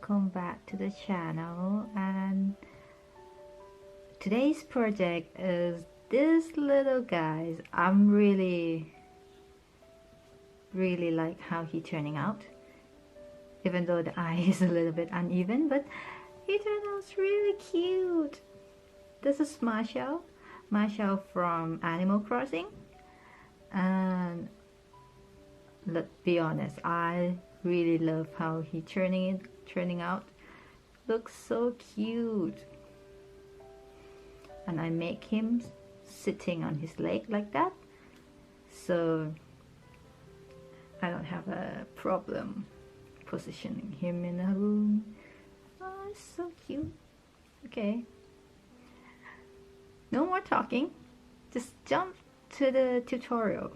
welcome back to the channel. And today's project is this little guy. I'm really like how he turning out, even though the eye is a little bit uneven, but he turned out really cute. This is Marshal from Animal Crossing, and let's be honest, I really love how he turning out. Looks so cute. And I make him sitting on his leg like that, so I don't have a problem positioning him in a room. Oh, it's so cute. Okay, no more talking, just jump to the tutorial.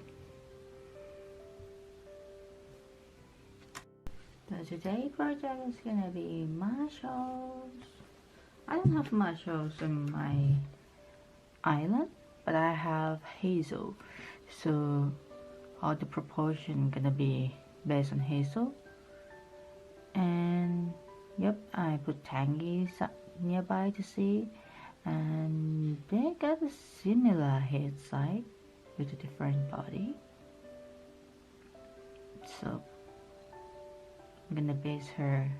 So today's project is gonna be Marshalls. I don't have Marshalls in my island, but I have Hazel, so all the proportion gonna be based on Hazel. And yep, I put Tangy nearby to see, and they got a similar head side with a different body. So I'm gonna base her,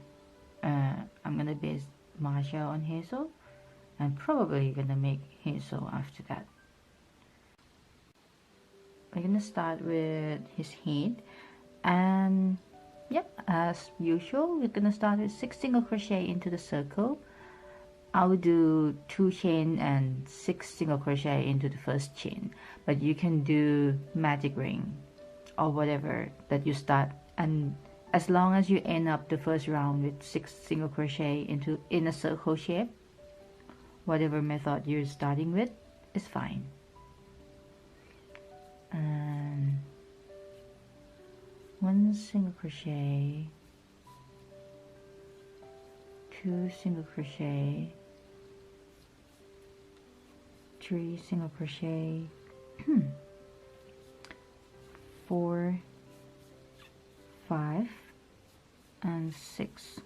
I'm gonna base Marshal on Hazel, and probably gonna make Hazel after that. We're gonna start with his head, and yep, as usual, we're gonna start with 6 single crochet into the circle. I will do 2 chain and 6 single crochet into the first chain, but you can do magic ring or whatever that you start, and as long as you end up the first round with 6 single crochet in a circle shape, whatever method you're starting with is fine. And 1 single crochet, 2 single crochet, 3 single crochet, 4, 5 and 6.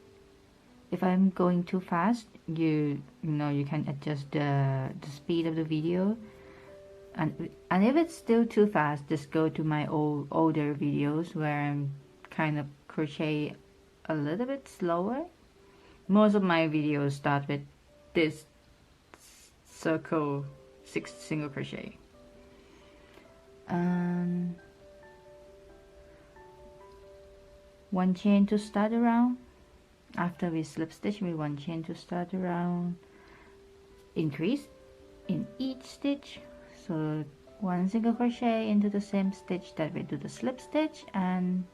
If I'm going too fast, you know you can adjust the speed of the video, and if it's still too fast, just go to my older videos where I'm kind of crochet a little bit slower. Most of my videos start with this circle 6 single crochet, and 1 chain to start around. After we slip stitch, we 1 chain to start around, increase in each stitch. So 1 single crochet into the same stitch that we do the slip stitch, and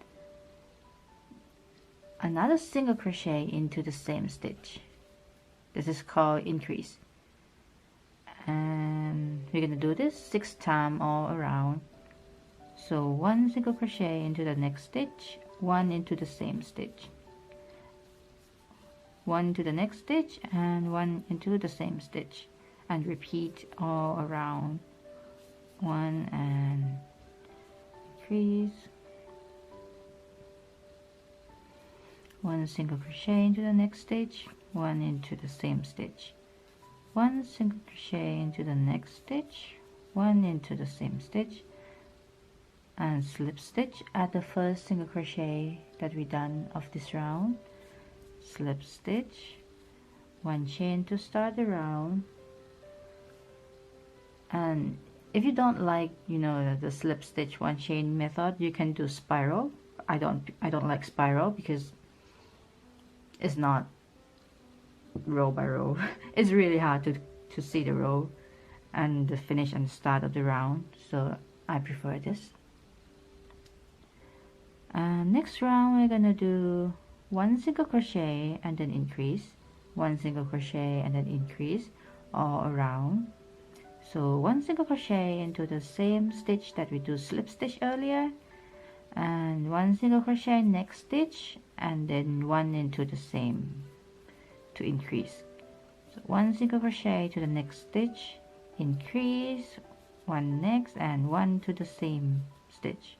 another single crochet into the same stitch. This is called increase, and we're gonna do this 6 times all around. So 1 single crochet into the next stitch, 1 into the same stitch, 1 to the next stitch, and 1 into the same stitch, and repeat all around. 1 and increase, 1 single crochet into the next stitch, 1 into the same stitch, 1 single crochet into the next stitch, 1 into the same stitch, and slip stitch at the first single crochet that we done of this round. Slip stitch, 1 chain to start the round. And if you don't like, you know, the slip stitch 1 chain method, you can do spiral. I don't like spiral because it's not row by row. It's really hard to see the row and the finish and the start of the round, so I prefer this. Next round we're gonna do 1 single crochet and then increase, 1 single crochet and then increase all around. So 1 single crochet into the same stitch that we do slip stitch earlier, and 1 single crochet next stitch, and then 1 into the same to increase. So 1 single crochet to the next stitch, increase, 1 next, and 1 to the same stitch,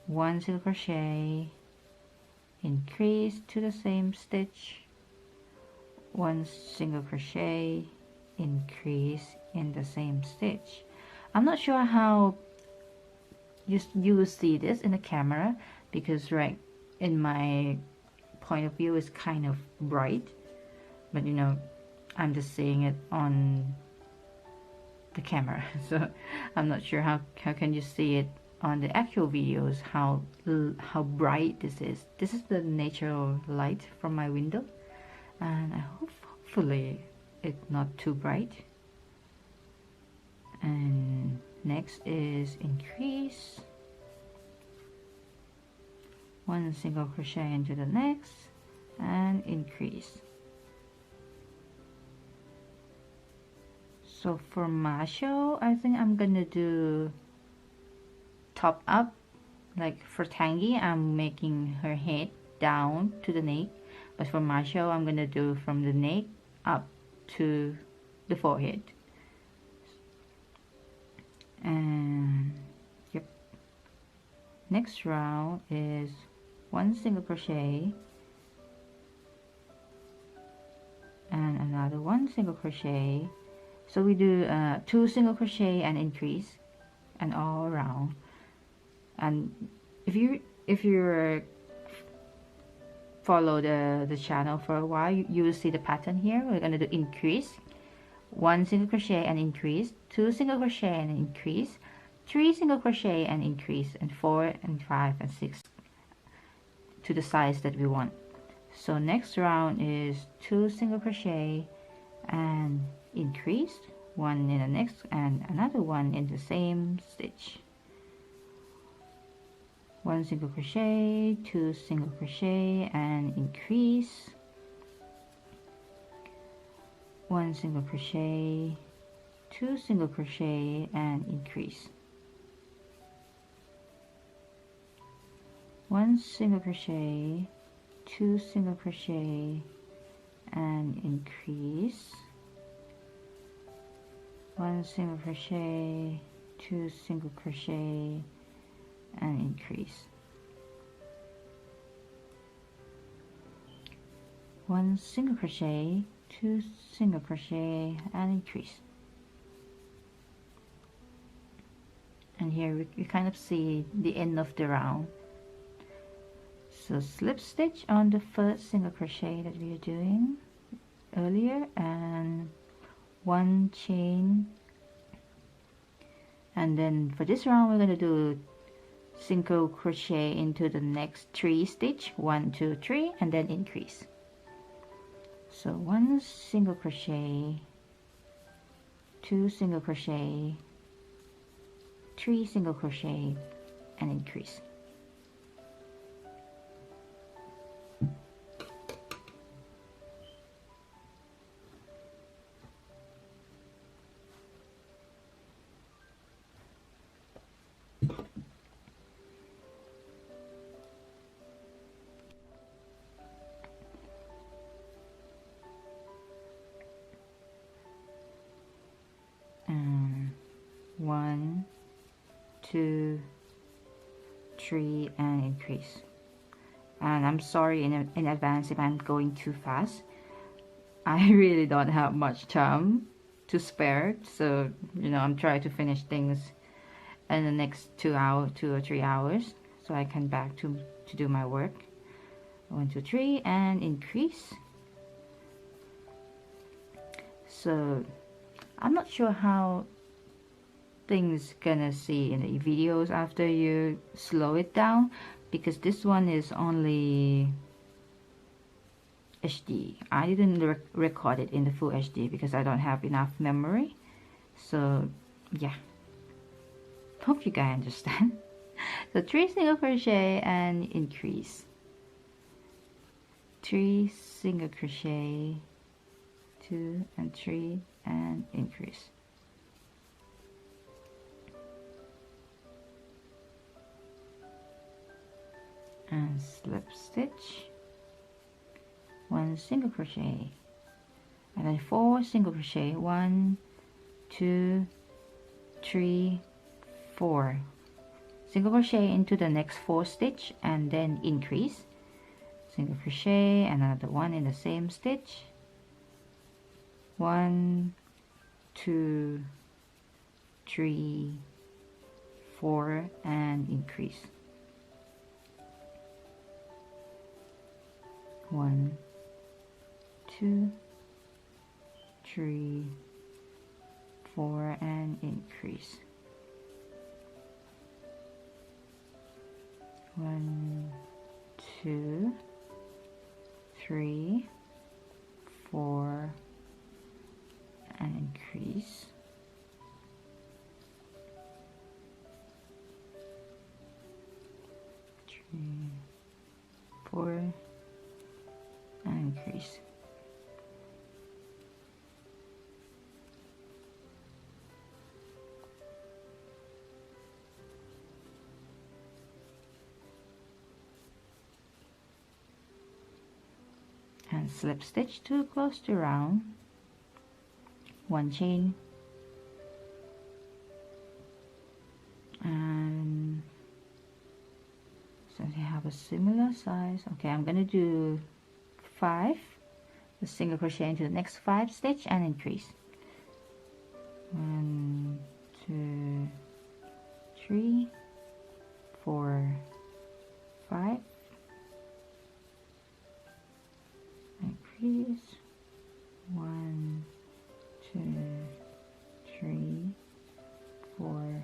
1 single crochet, increase to the same stitch, 1 single crochet, increase in the same stitch. I'm not sure how you will see this in the camera, because right in my point of view is kind of bright, but you know, I'm just seeing it on the camera, so I'm not sure how can you see it on the actual videos, how bright this is. This is the natural light from my window, and I hopefully it's not too bright. And next is increase, 1 single crochet into the next, and increase. So for Marshal, I think I'm gonna do top up. Like for Tangy, I'm making her head down to the neck, but for Marshal, I'm gonna do from the neck up to the forehead. And yep, next round is 1 single crochet and another 1 single crochet. So we do 2 single crochet and increase, and all around. And if you follow the channel for a while, you will see the pattern here. We're gonna do increase, 1 single crochet and increase, 2 single crochet and increase, 3 single crochet and increase, and 4 and 5 and 6 to the size that we want. So next round is 2 single crochet and increase, 1 in the next and another 1 in the same stitch, 1 single crochet, 2 single crochet and increase, 1 single crochet, 2 single crochet and increase, 1 single crochet, 2 single crochet and increase, 1 single crochet, 2 single crochet and increase, 1 single crochet, 2 single crochet and increase. And here we kind of see the end of the round. So slip stitch on the first single crochet that we are doing earlier, and 1 chain, and then for this round we're going to do single crochet into the next 3 stitch, 1 2 3, and then increase. So 1 single crochet, 2 single crochet, 3 single crochet and increase. And 1 2 3 and increase. And I'm sorry in advance if I'm going too fast. I really don't have much time to spare, so you know, I'm trying to finish things in the next 2 or 3 hours, so I can back to do my work. 1 2 3 and increase. So I'm not sure how things gonna see in the videos after you slow it down, because this one is only HD. I didn't record it in the full HD because I don't have enough memory. So yeah, hope you guys understand. So 3 single crochet and increase, 3 single crochet, 2 and 3 and increase. And slip stitch, 1 single crochet, and then 4 single crochet, 1 2 3 4 single crochet into the next 4 stitch, and then increase, single crochet, another one in the same stitch, 1 2 3 4, and increase. 1 2 3 4, and increase. 1 2 3 4, and increase. 3 4, and increase. And slip stitch to close the round, 1 chain, and since you have a similar size, okay, I'm gonna do 5, the single crochet into the next 5 stitch and increase. 1 2 3 4 5, increase. 1 2 3 4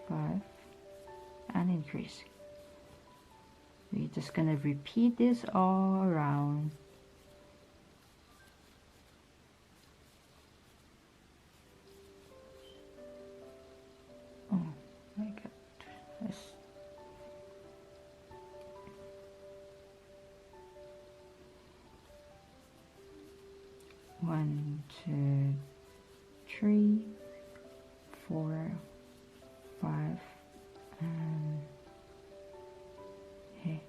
5, and increase. We're just gonna repeat this all around. Oh my god, let's 1 2 3 4 5, and hey.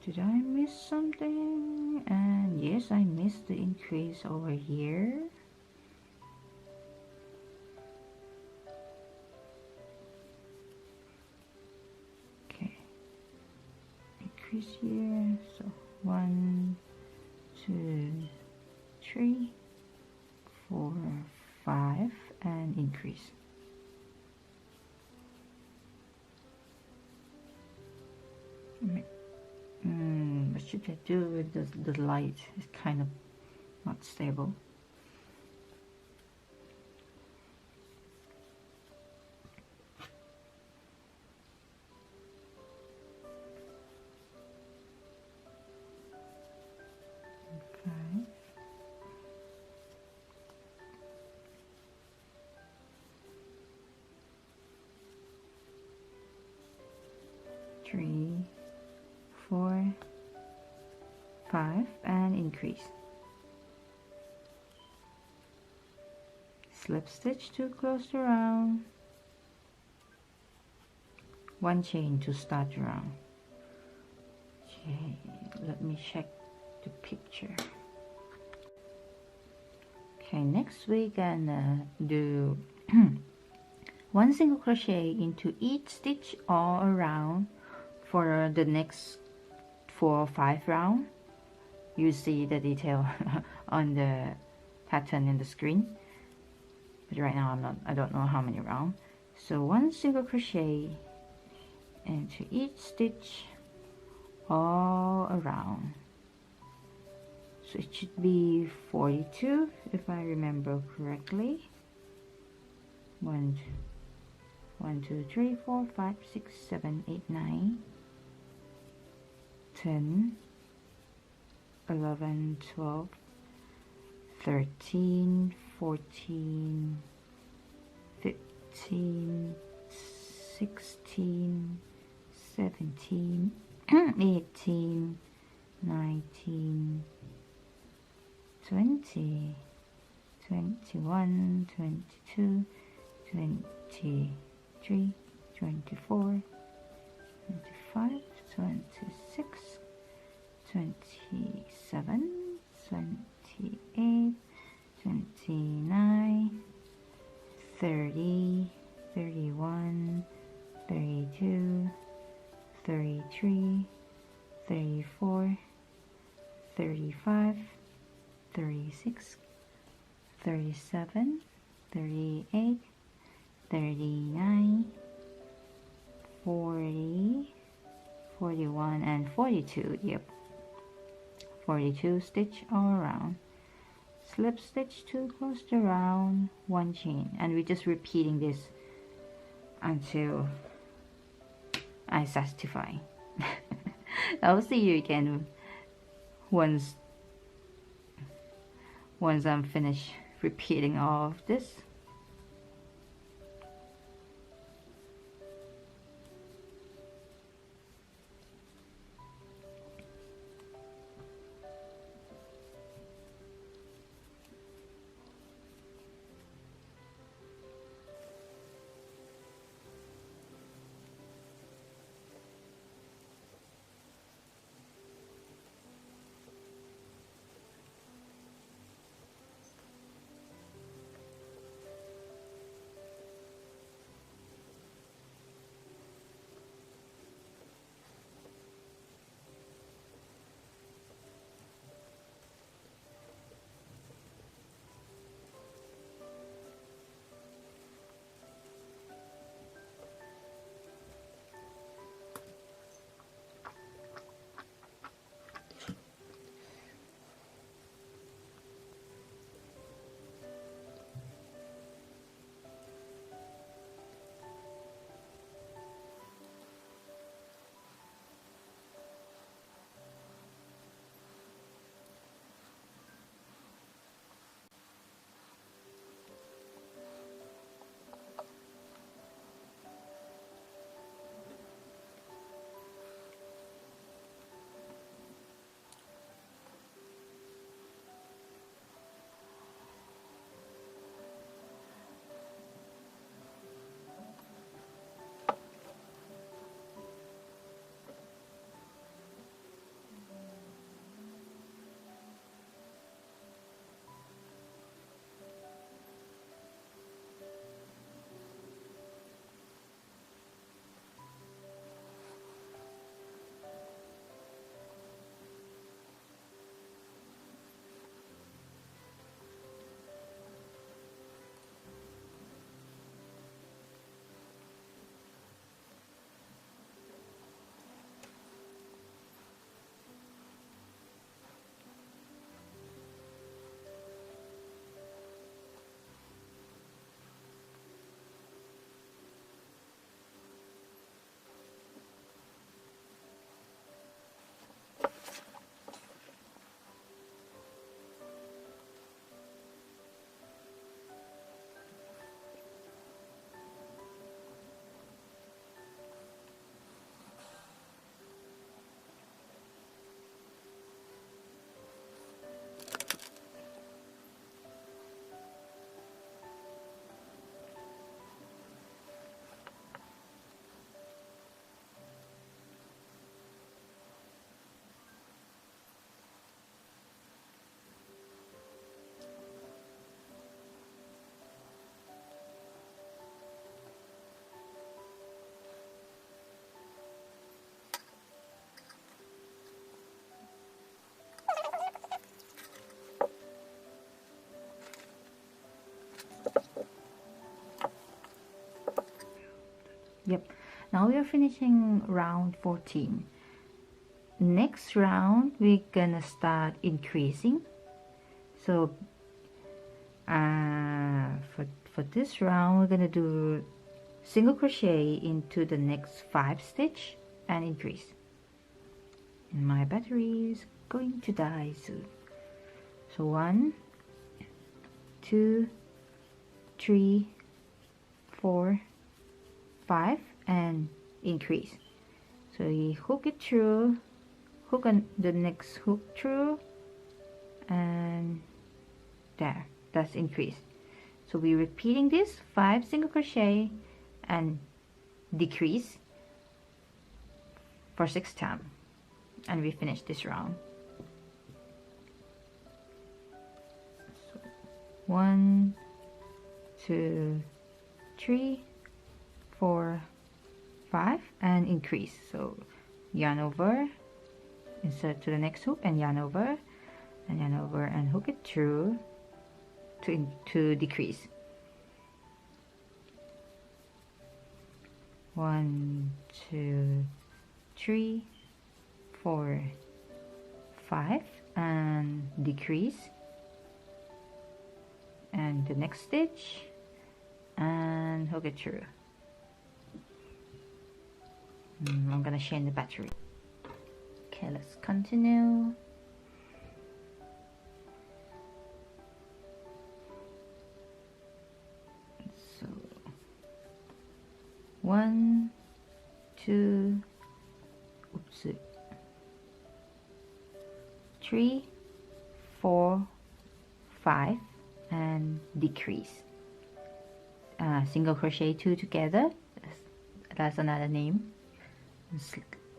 Did I miss something? And yes, I missed the increase over here. Okay, increase here. So 1 2 3 4 5, and increase. What should I do with the light? It's kind of not stable. Okay. 3 4 5, and increase. Slip stitch to close the round, 1 chain to start the round. Okay, let me check the picture. Okay, next we're gonna do 1 single crochet into each stitch all around for the next 4 or 5 rounds. You see the detail on the pattern in the screen, but right now I don't know how many rounds. So 1 single crochet into each stitch all around. So it should be 42 if I remember correctly. 1 2 3 4 5 6 7 8 9 10 11 12 13 14 15 16 17 18 19 20 21 22 23 24 25 26 27 28 29 30 31 33, 34, 35, 36, 37, 38, 39, 40, 41, and 42. Yep, 42 stitch all around. Slip stitch 2 close the round, 1 chain, and we're just repeating this until I satisfy. I'll see you again once I'm finished repeating all of this. Yep, now we are finishing round 14. Next round we're gonna start increasing. So for this round we're gonna do single crochet into the next 5 stitch and increase. And my battery is going to die soon. So 1, 2, 3, 4, 5, and increase. So you hook it through, hook on the next hook through, and there, that's increase. So we're repeating this 5 single crochet and decrease for 6 times, and we finish this round. So 1, 2, 3, 4, 5, and increase. So yarn over, insert to the next hook, and yarn over, and hook it through to decrease. 1, 2, 3, 4, 5, and decrease, and the next stitch, and hook it through. I'm gonna chain the battery. Okay, let's continue. So 1, 2, 3, 4, 5, and decrease. Single crochet 2 together. That's another name.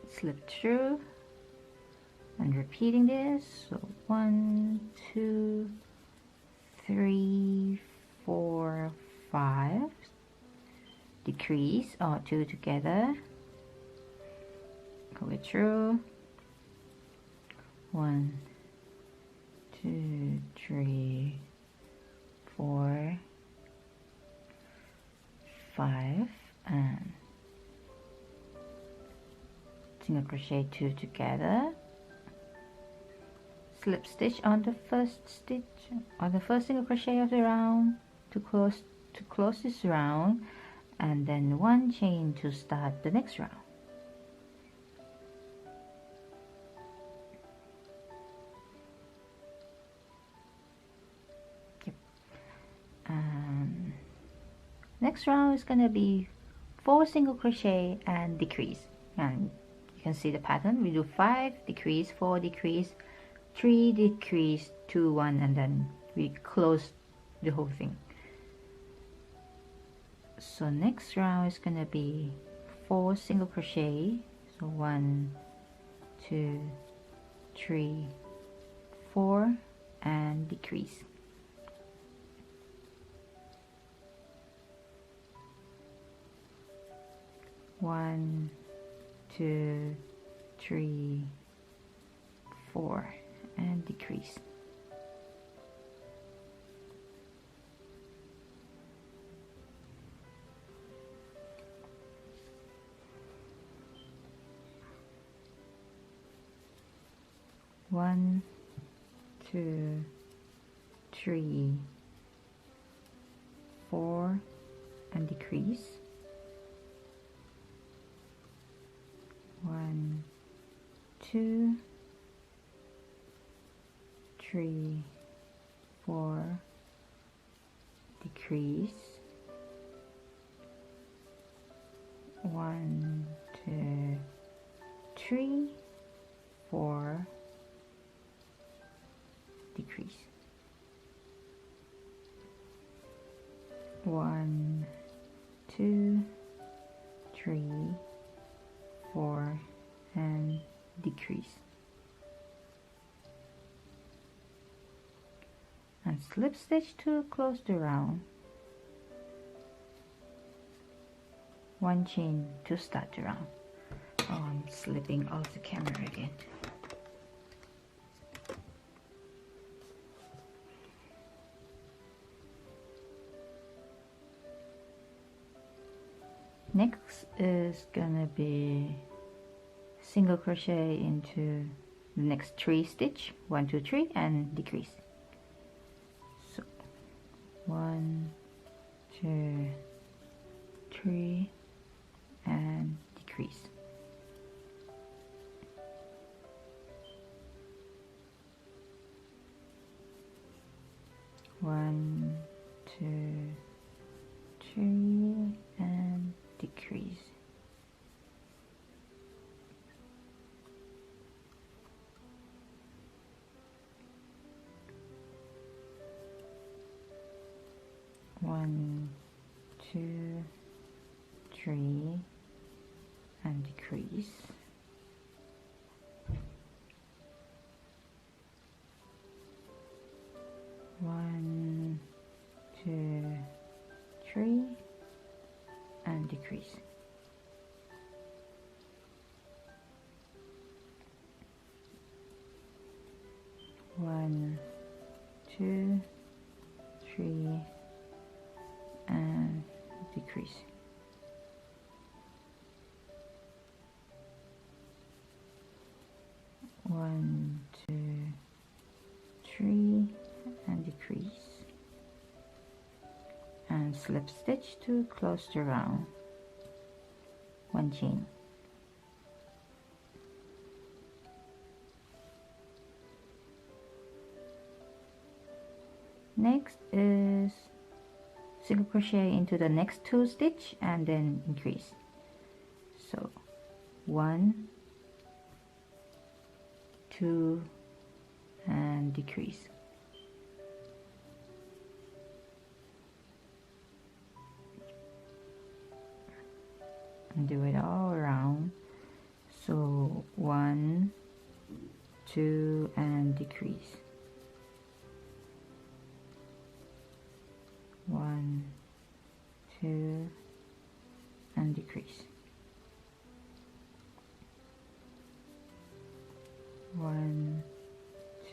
Slip through and repeating this. So 1, 2, 3, 4, 5, decrease, or 2 together, go it through. 1, 2, 3, 4, 5, and single crochet 2 together, slip stitch on the first stitch on the first single crochet of the round to close this round, and then 1 chain to start the next round. Next round is gonna be 4 single crochet and decrease, and you can see the pattern. We do 5 decrease, 4 decrease, 3 decrease, 2, 1, and then we close the whole thing. So next round is gonna be 4 single crochet. So 1, 2, 3, 4, and decrease. 1, 2, 3, 4, and decrease. One, 2, 3, 4, and decrease. 1, 2, 3, 4, decrease. 1, 2, 3, 4, decrease. 1, 2, 3, 4, and decrease. And slip stitch to close the round. 1 chain to start the round. Oh, I'm slipping off the camera again. Next is gonna be single crochet into the next 3 stitch, 1, 2, 3, and decrease. So 1, 2, 3, and decrease. 1, 2, 3, and decrease. 1, 2, 3, and decrease. 1, 2, 3, and decrease. decrease. One, two, three, and decrease, and slip stitch to close the round. One chain. Next is single crochet into the next 2 stitch and then increase. So 1, 2, and decrease. And do it all around. So 1, 2, and decrease. 1, 2, and decrease. 1,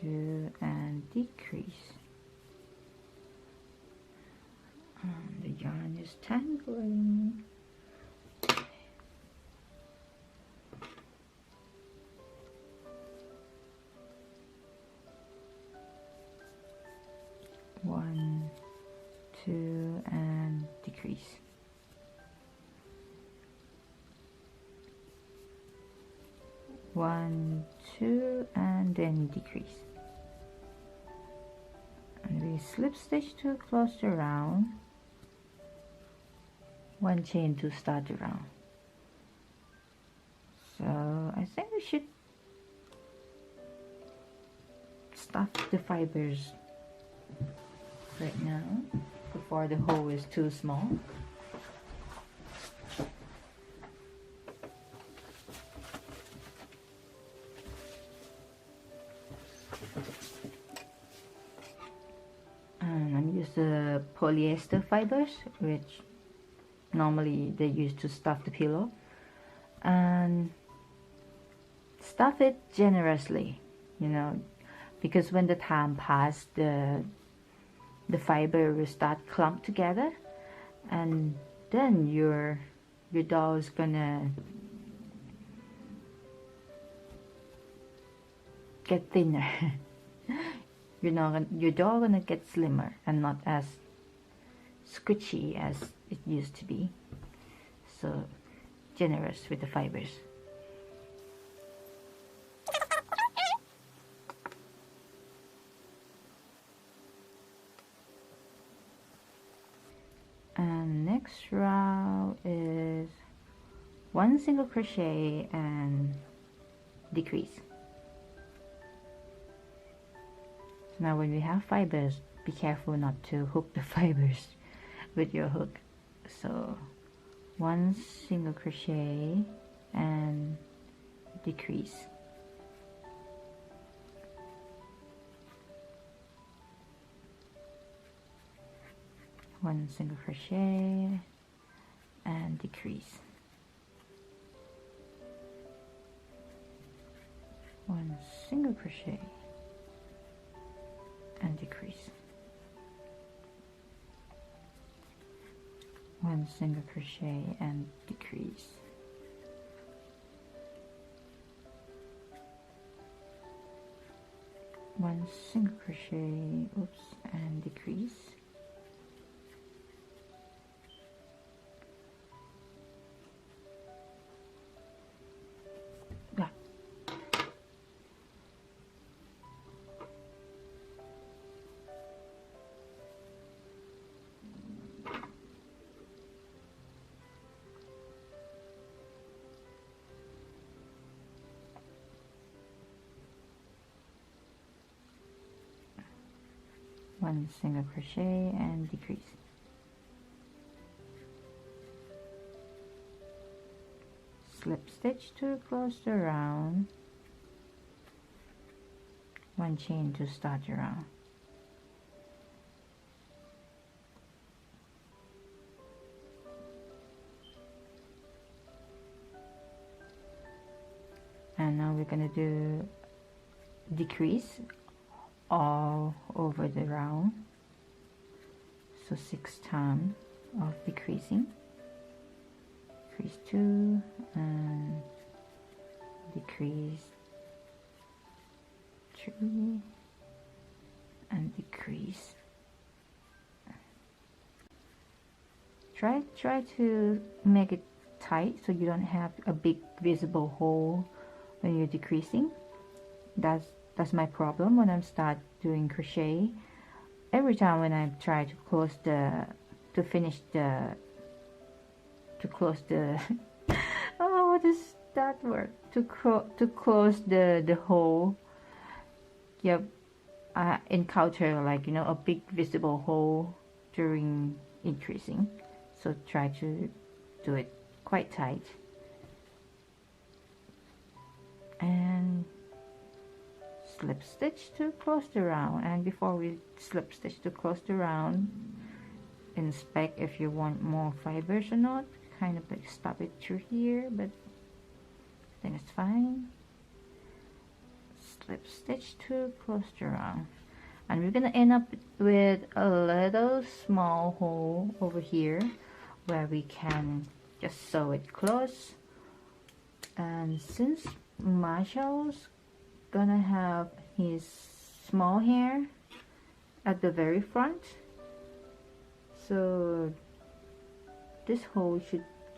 2, and decrease. And the yarn is tangling. One, 2, and decrease. 1, 2, and then decrease. And we slip stitch to close the round. 1 chain to start the round. So I think we should stuff the fibers right now before the hole is too small. And I'm using the polyester fibers, which normally they use to stuff the pillow, and stuff it generously, you know, because when the time passes, the fiber will start clump together, and then your doll is gonna get thinner. Your doll gonna get slimmer and not as squishy as it used to be. So generous with the fibers. And next round is 1 single crochet and decrease. So now when we have fibers, be careful not to hook the fibers with your hook. So 1 single crochet and decrease. 1 single crochet and decrease. 1 single crochet and decrease. 1 single crochet and decrease. 1 single crochet, and decrease. 1 single crochet and decrease. Slip stitch to close the round. 1 chain to start the round. And now we're gonna do decrease all over the round, so 6 times of decreasing. decrease 2 and decrease 3 and decrease. Try to make it tight so you don't have a big visible hole when you're decreasing. That's my problem when I start doing crochet. Every time when I try to close the oh, what is that word, to close the hole, yep, I encounter, like, you know, a big visible hole during increasing. So try to do it quite tight. And slip stitch to close the round. And before we slip stitch to close the round, inspect if you want more fibers or not. Kind of like stop it through here, but I think it's fine. Slip stitch to close the round. And we're gonna end up with a little small hole over here where we can just sew it close. And since Marshal's gonna have his small hair at the very front, so this hole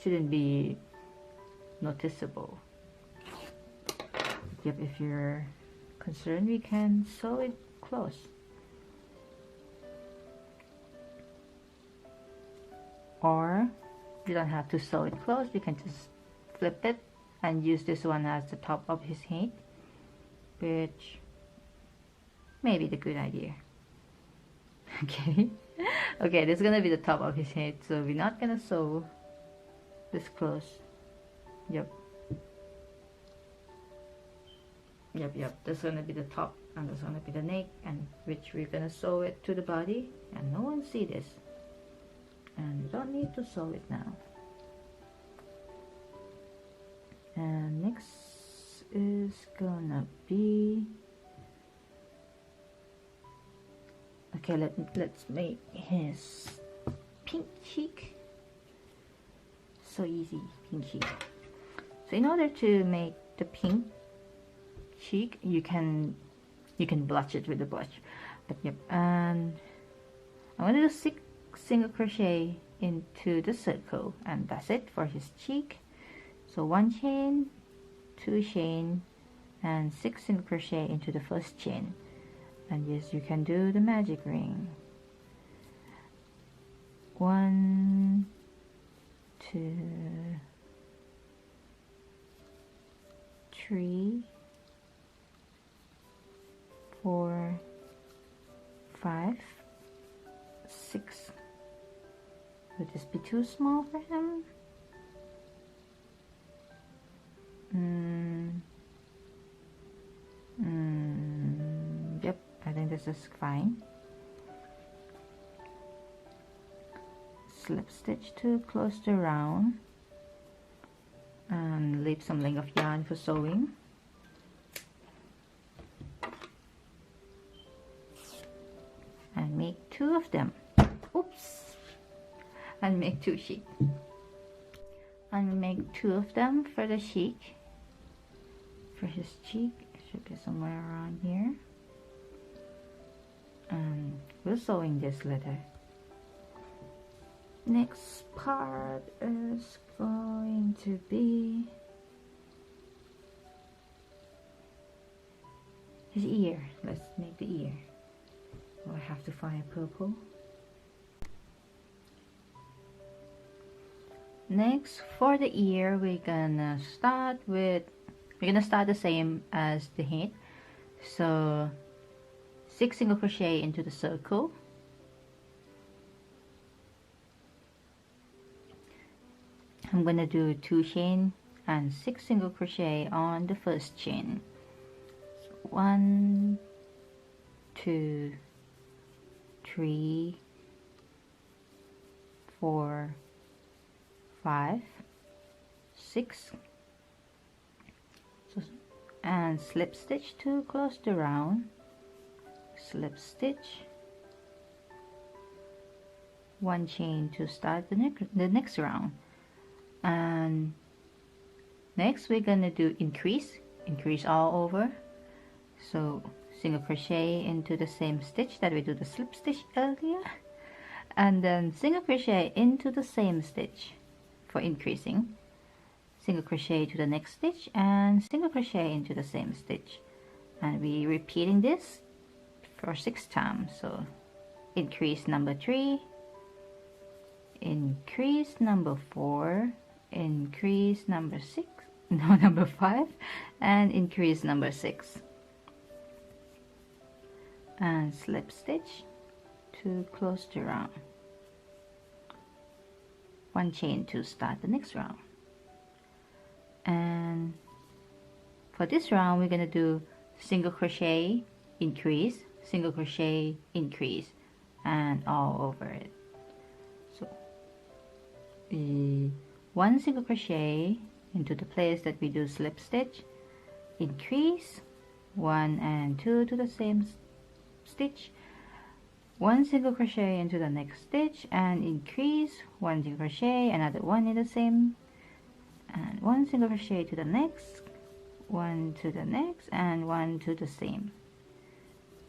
shouldn't be noticeable. Yep, if you're concerned, we can sew it close. Or you don't have to sew it close, you can just flip it and use this one as the top of his head, which may be the good idea. Okay. Okay, this is gonna be the top of his head, so we're not gonna sew this close. Yep, that's gonna be the top, and that's gonna be the neck, and which we're gonna sew it to the body, and no one see this, and you don't need to sew it now. And next is gonna be, okay, let's make his pink cheek. So easy, pink cheek. So in order to make the pink cheek, you can blush it with the blush. But yep, and I'm gonna do 6 single crochet into the circle, and that's it for his cheek. So 1 chain, 2 chain, and 6 single crochet into the first chain. And yes, you can do the magic ring. 1, 2, 3, 4, 5, 6. Would this be too small for him? Yep, I think this is fine. Slip stitch to close the round and leave some length of yarn for sewing. And make 2 of them. Oops! And make 2 sheets. And make 2 of them for the cheek. For his cheek, it should be somewhere around here. And we're sewing this later. Next part is going to be his ear. Let's make the ear. Oh, I have to find purple. Next, for the ear, we're gonna start the same as the head. So 6 single crochet into the circle. I'm gonna do 2 chain and 6 single crochet on the first chain. So 1, 2, 3, 4, 5, 6. So, and slip stitch to close the round. Slip stitch, 1 chain to start the next round. And next we're gonna do increase all over. So single crochet into the same stitch that we do the slip stitch earlier, and then single crochet into the same stitch for increasing, single crochet to the next stitch, and single crochet into the same stitch, and we repeating this for 6 times. So increase number 3, increase number 4, increase number 6, no, number 5, and increase number 6, and slip stitch to close the round, 1 chain to start the next round. And for this round we're gonna do single crochet, increase, single crochet, increase, and all over it. So 1 single crochet into the place that we do slip stitch, increase, 1 and 2 to the same stitch, 1 single crochet into the next stitch, and increase, 1 single crochet, another 1 in the same, and 1 single crochet to the next, 1 to the next, and 1 to the same,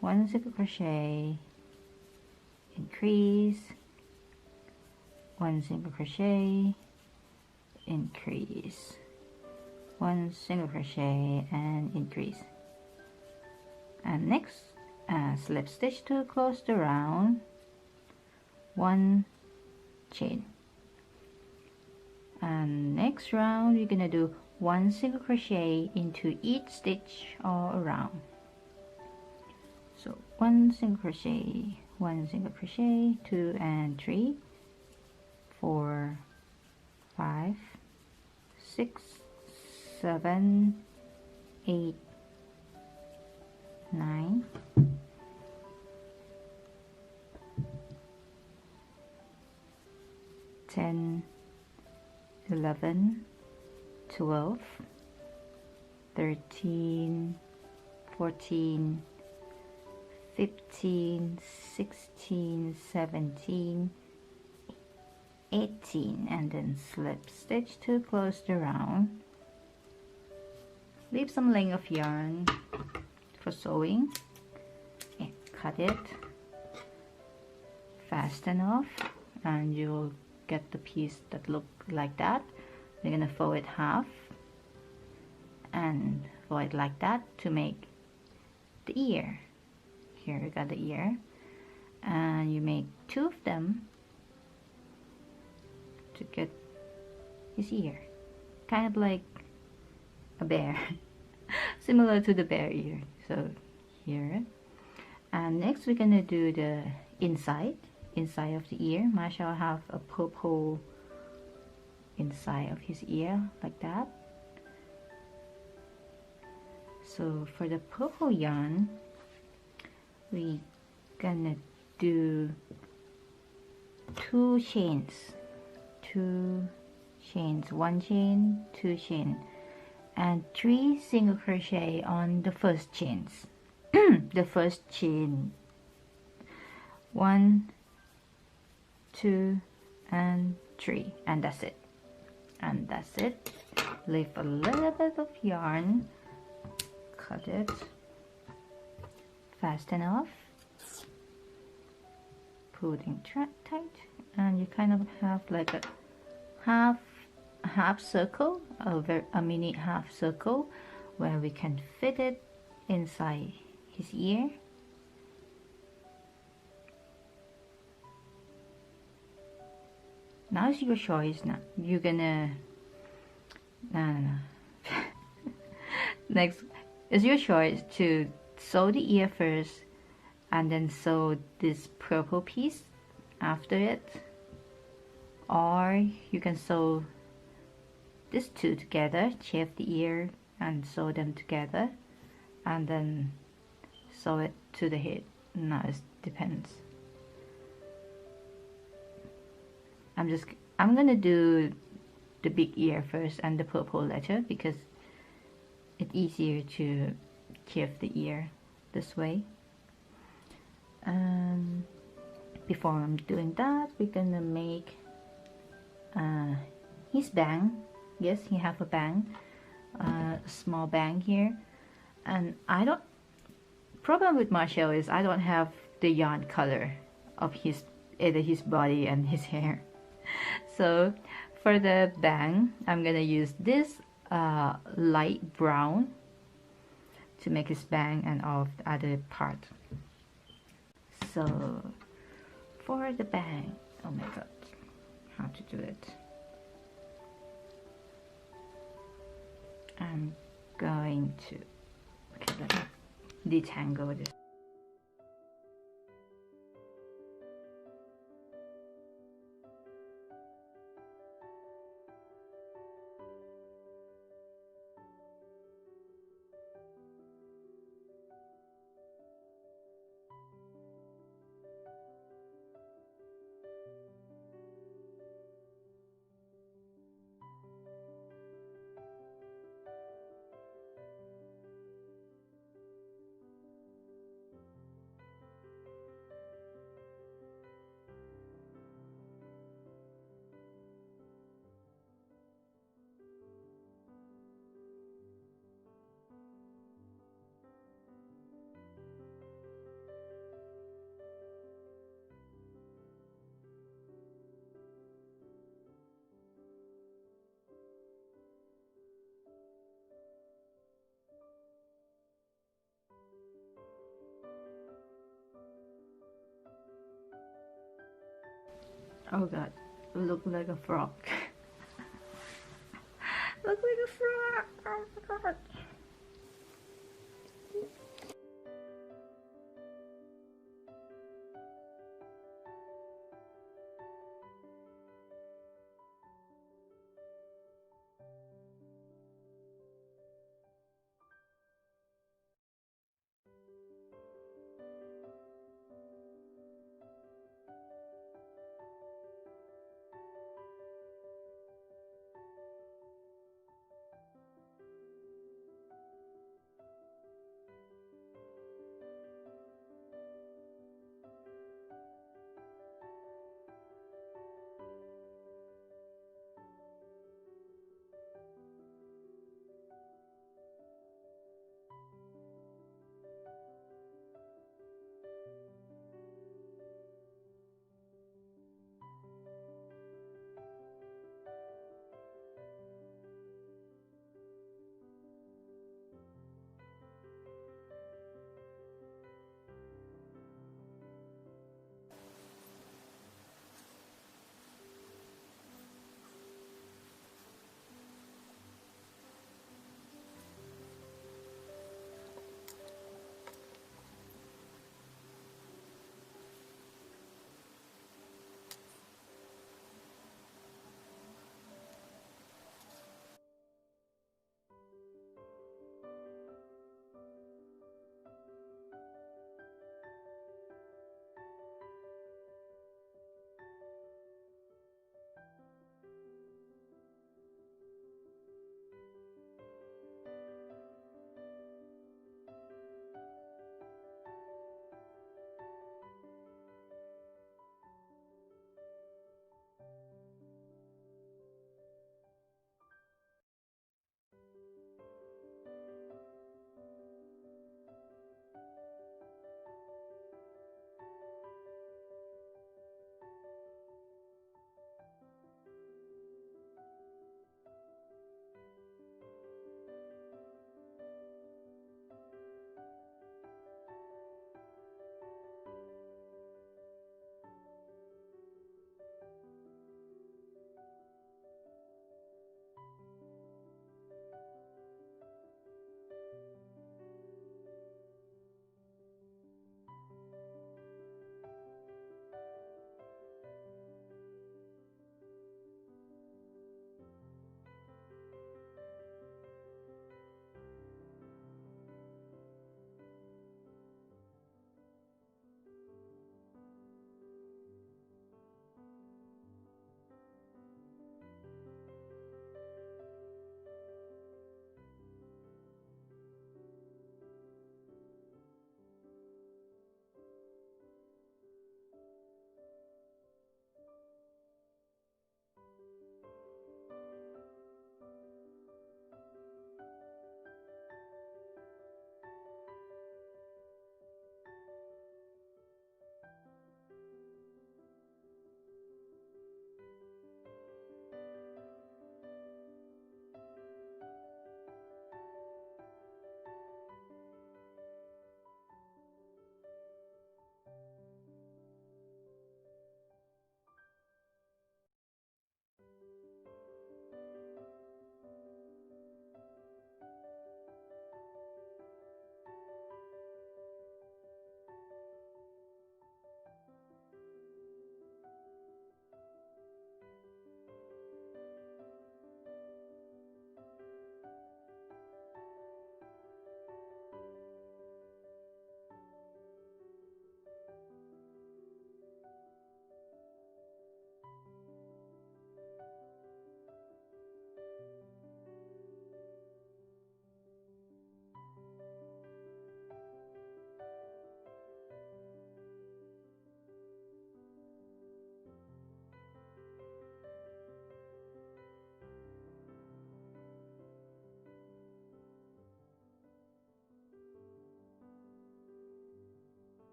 1 single crochet, increase, 1 single crochet, increase, 1 single crochet, and increase. And next, slip stitch to close the round, 1 chain. And next round you're gonna do 1 single crochet into each stitch all around. So 1 single crochet, 1 single crochet, 2 and 3, 4, 5, 6, 7, 8, 9, 10, 11, 12, 13, 14, 15, 16, 17, 18, and then slip stitch to close the round. Leave some length of yarn for sewing. Okay, cut it, fasten off, and you'll get the piece that look like that. We're gonna fold it half and fold it like that to make the ear. Here we got the ear, and you make 2 of them to get his ear, kind of like a bear, similar to the bear ear. So here, and next we're gonna do the inside of the ear. Marshal have a purple inside of his ear like that. So for the purple yarn, we gonna do 2 chains, 1 chain, 2 chain, and 3 single crochet on the first chains. The first chain, 1, 2, and 3, and that's it. And that's it. Leave a little bit of yarn, cut it, fasten off, pulling tight, and you kind of have like a half circle, a mini half circle, where we can fit it inside his ear. Now it's your choice. Now you're gonna no. Next, it's your choice to sew the ear first and then sew this purple piece after it, or you can sew these 2 together, chafe the ear and sew them together, and then sew it to the head. Now it depends. I'm gonna do the big ear first and the purple later, because it's easier to chafe the ear this way. Before I'm doing that, we're gonna make his bang. Yes, he have a bang, a small bang here. And I don't, problem with Marshall is I don't have the yarn color of his, either his body and his hair. So for the bang, I'm gonna use this light brown to make his bang and all of the other part. So for the bang, oh my god, how to do it. I'm going to, okay, let me detangle this. Oh god, look like a frog. Look like a frog. Oh my god.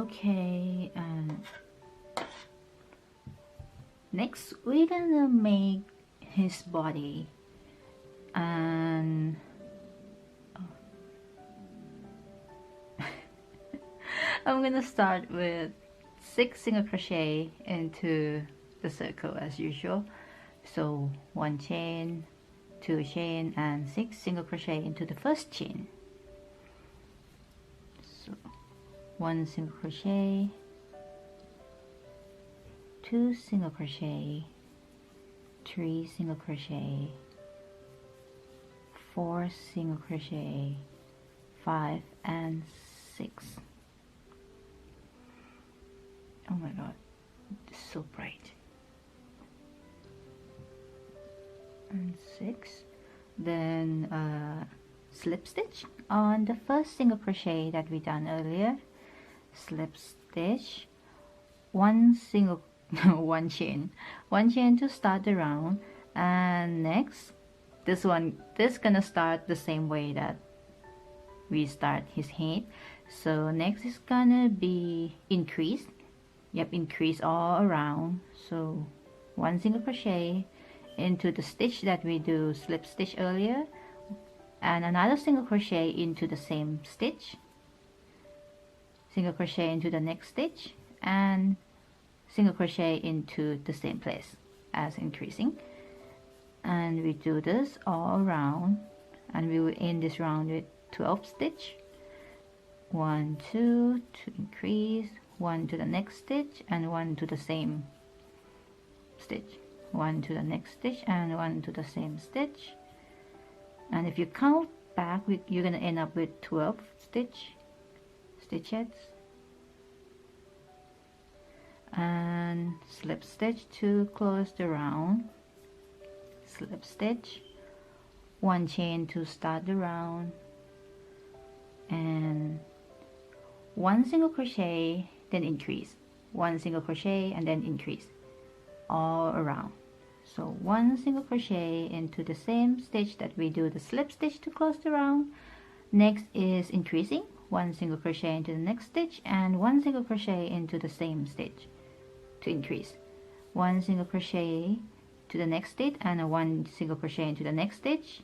Okay, and next we're gonna make his body, and I'm gonna start with 6 single crochet into the circle as usual. So 1 chain, 2 chain, and 6 single crochet into the first chain. So 1 single crochet, 2 single crochet, 3 single crochet, 4 single crochet, 5 and 6. Oh my god, it's so bright. And 6. Then slip stitch on the first single crochet that we done earlier. Slip stitch, 1 single one chain to start the round, and next this gonna start the same way that we start his head. So next is gonna be increase. Yep, increase all around. So 1 single crochet into the stitch that we do slip stitch earlier, and another single crochet into the same stitch, single crochet into the next stitch, and single crochet into the same place as increasing. And we do this all around, and we will end this round with 12 stitch. 1 2 to increase, 1 to the next stitch, and 1 to the same stitch, 1 to the next stitch, and 1 to the same stitch. And if you count back, you're gonna end up with 12 stitches. And slip stitch to close the round, slip stitch, 1 chain to start the round, and 1 single crochet, then increase, 1 single crochet, and then increase all around. So 1 single crochet into the same stitch that we do the slip stitch to close the round. Next is increasing, 1 single crochet into the next stitch, and 1 single crochet into the same stitch to increase, 1 single crochet to the next stitch, and a 1 single crochet into the next stitch,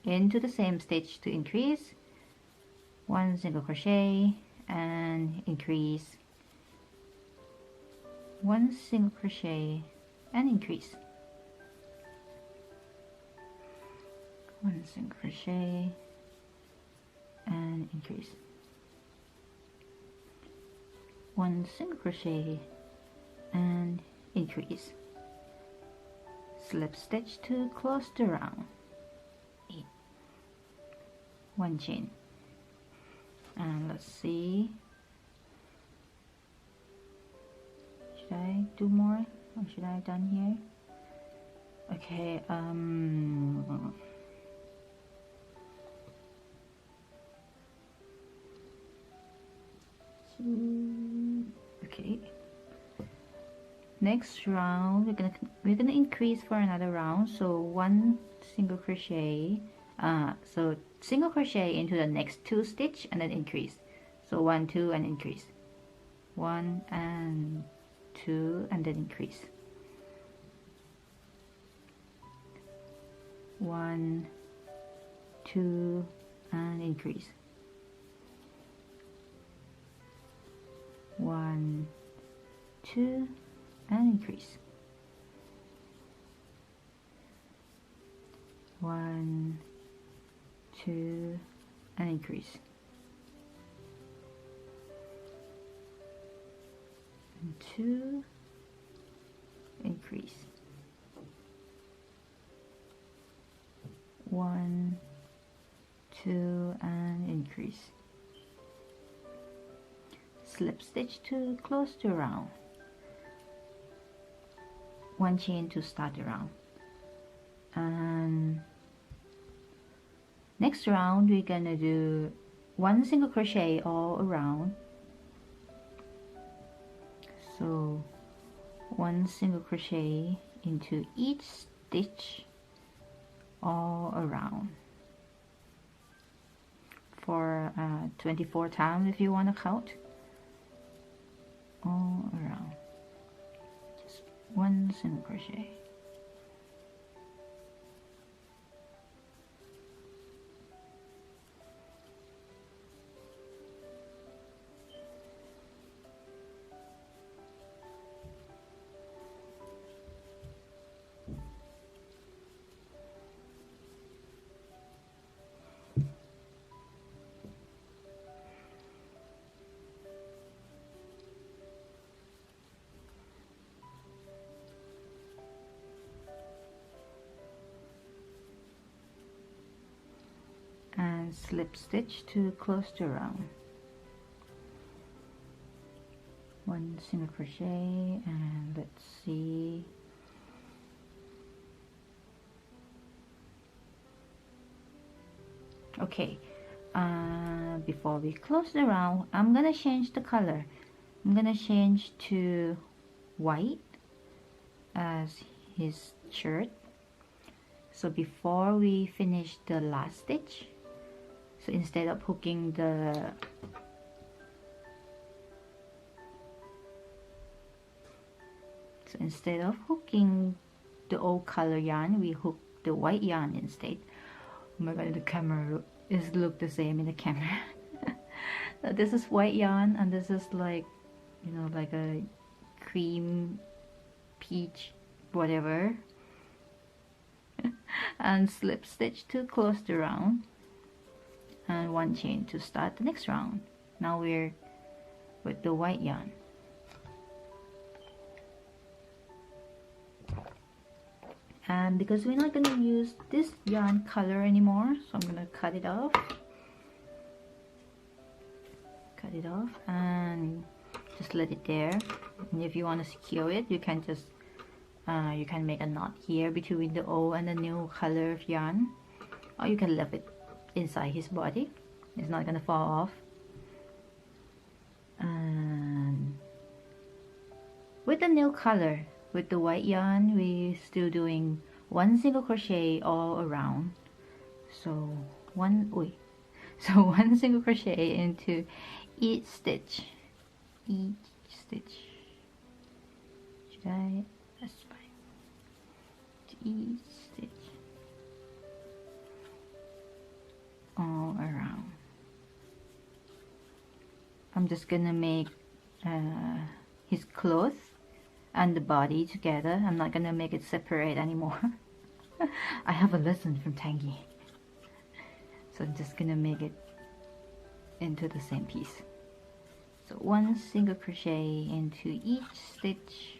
into the same stitch to increase, 1 single crochet and increase, 1 single crochet and increase, 1 single crochet and increase, 1 single crochet and increase, slip stitch to close the round, 8, 1 chain. And let's see, should I do more or should I done here? Okay, okay, next round we're gonna increase for another round. So 1 single crochet, so single crochet into the next 2 stitch and then increase. So 1 2 and increase, 1 and 2 and then increase, 1 2 and increase, 1 2 and increase, 1 2 and increase, and 2 increase, 1 2 and increase, slip stitch to close the round, 1 chain to start the round. And next round we're gonna do 1 single crochet all around. So 1 single crochet into each stitch all around for 24 times if you want to count. all around, just one single crochet. And slip stitch to close the round, one single crochet, and let's see, okay, before we close the round, I'm gonna change the color. I'm gonna change to white as his shirt. So before we finish the last stitch, so instead of hooking the old color yarn, we hook the white yarn instead. Oh my god, the camera look the same in the camera. This is white yarn, and this is like, you know, like a cream peach whatever. And slip stitch to close the round, and one chain to start the next round. Now we're with the white yarn. And because we're not going to use this yarn color anymore, so I'm going to cut it off and just let it there. And if you want to secure it, you can just you can make a knot here between the old and the new color of yarn, or you can leave it inside his body. It's not gonna fall off. And with the new color, with the white yarn, we're still doing one single crochet all around. So one single crochet into each stitch. Should I? That's fine. To each stitch all around. I'm just gonna make his clothes and the body together. I'm not gonna make it separate anymore. I have a lesson from Tangy, so I'm just gonna make it into the same piece. So one single crochet into each stitch.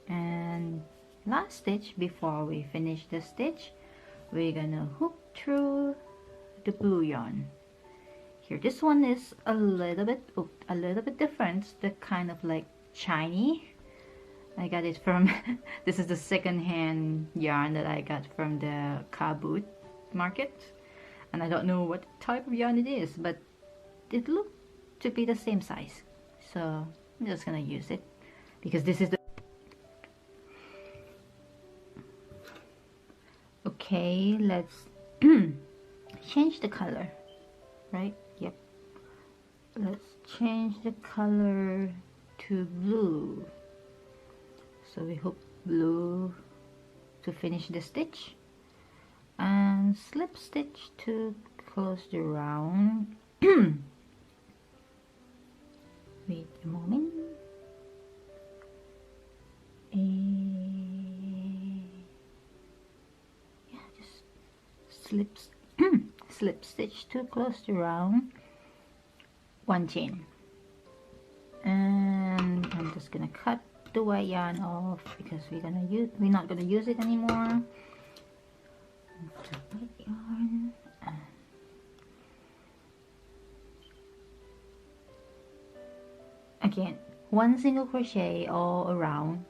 And last stitch, before we finish the stitch, we're gonna hook through the blue yarn. Here, this one is a little bit different. The kind of like shiny. I got it from this is the second-hand yarn that I got from the car boot market, and I don't know what type of yarn it is, but it looked to be the same size, so I'm just gonna use it because this is the okay. Let's change the color, right? Yep, let's change the color to blue. So we hook blue to finish the stitch and slip stitch to close the round. Wait a moment. Yeah, just slip stitch to close the round, one chain, and I'm just gonna cut the white yarn off because we're not gonna use it anymore. The white yarn. Again, one single crochet all around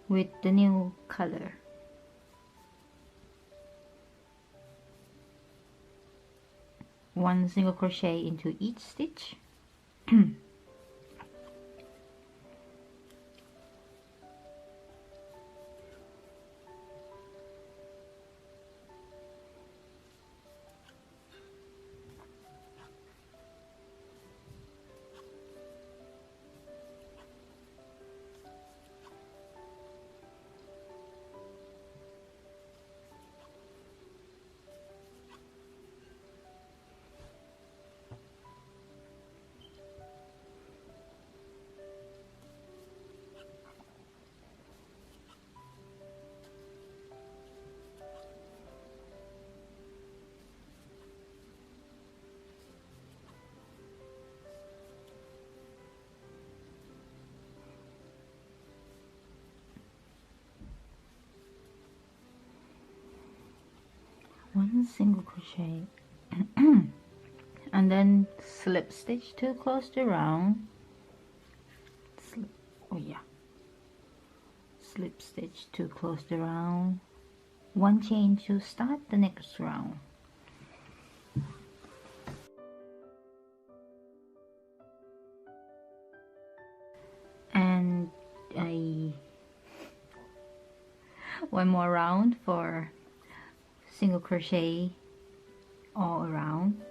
with the new color. 1 single crochet into each stitch. One single crochet and then slip stitch to close the round. Slip stitch to close the round, 1 chain to start the next round. And one more round for single crochet all around.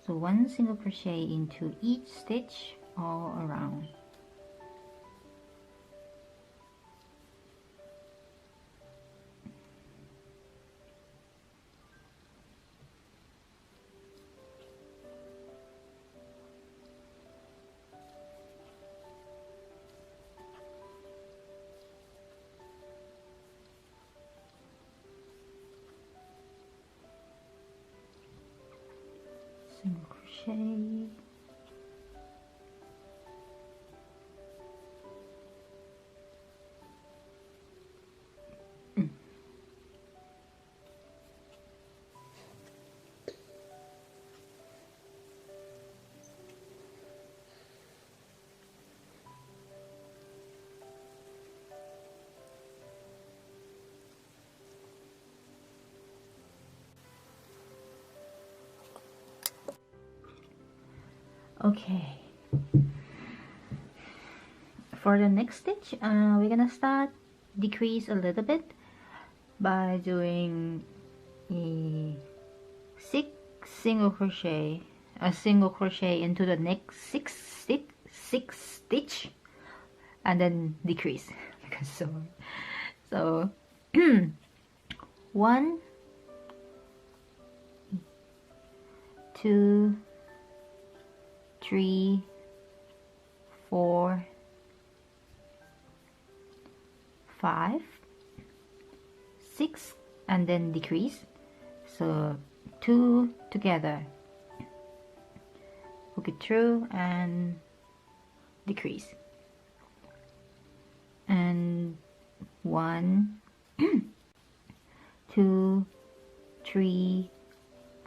So 1 single crochet into each stitch all around. Single crochet, okay. For the next stitch, we're gonna start decrease a little bit by doing a 6 single crochet, a single crochet into the next 6 stitch, and then decrease. Because so 1, 2, 3, 4, 5, 6, and then decrease. So 2 together, hook it through and decrease, and 1, 2, 3,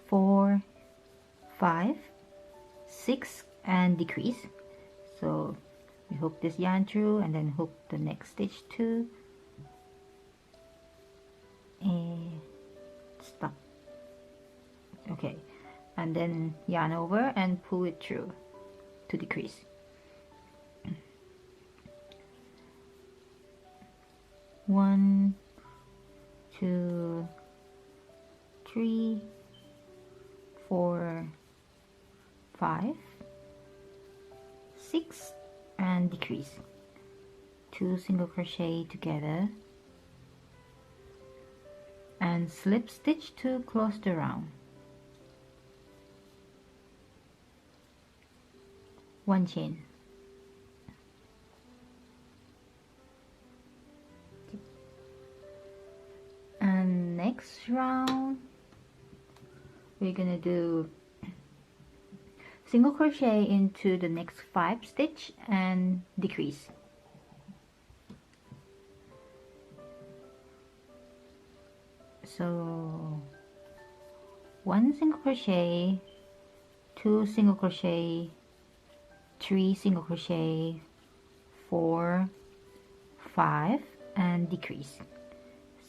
4, 5, 6, and decrease. So we hook this yarn through and then hook the next stitch too, and stop. Okay, and then yarn over and pull it through to decrease. One, 2, 3, 4, 5, 6, and decrease. 2 single crochet together and slip stitch to close the round. 1 chain. And next round we're gonna do single crochet into the next 5 stitch and decrease. So 1 single crochet, 2 single crochet, 3 single crochet, 4, 5, and decrease.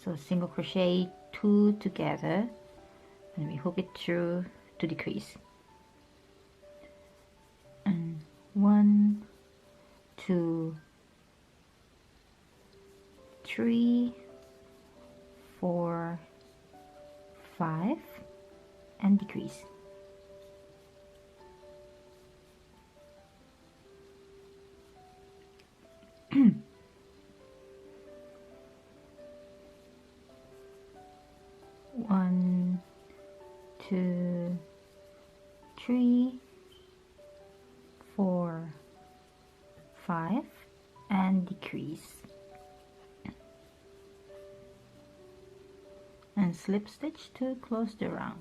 So single crochet 2 together and we hook it through to decrease. 3, 4, 5, and decrease. One, 2, 3, 4, 5, and decrease. And slip stitch to close the round.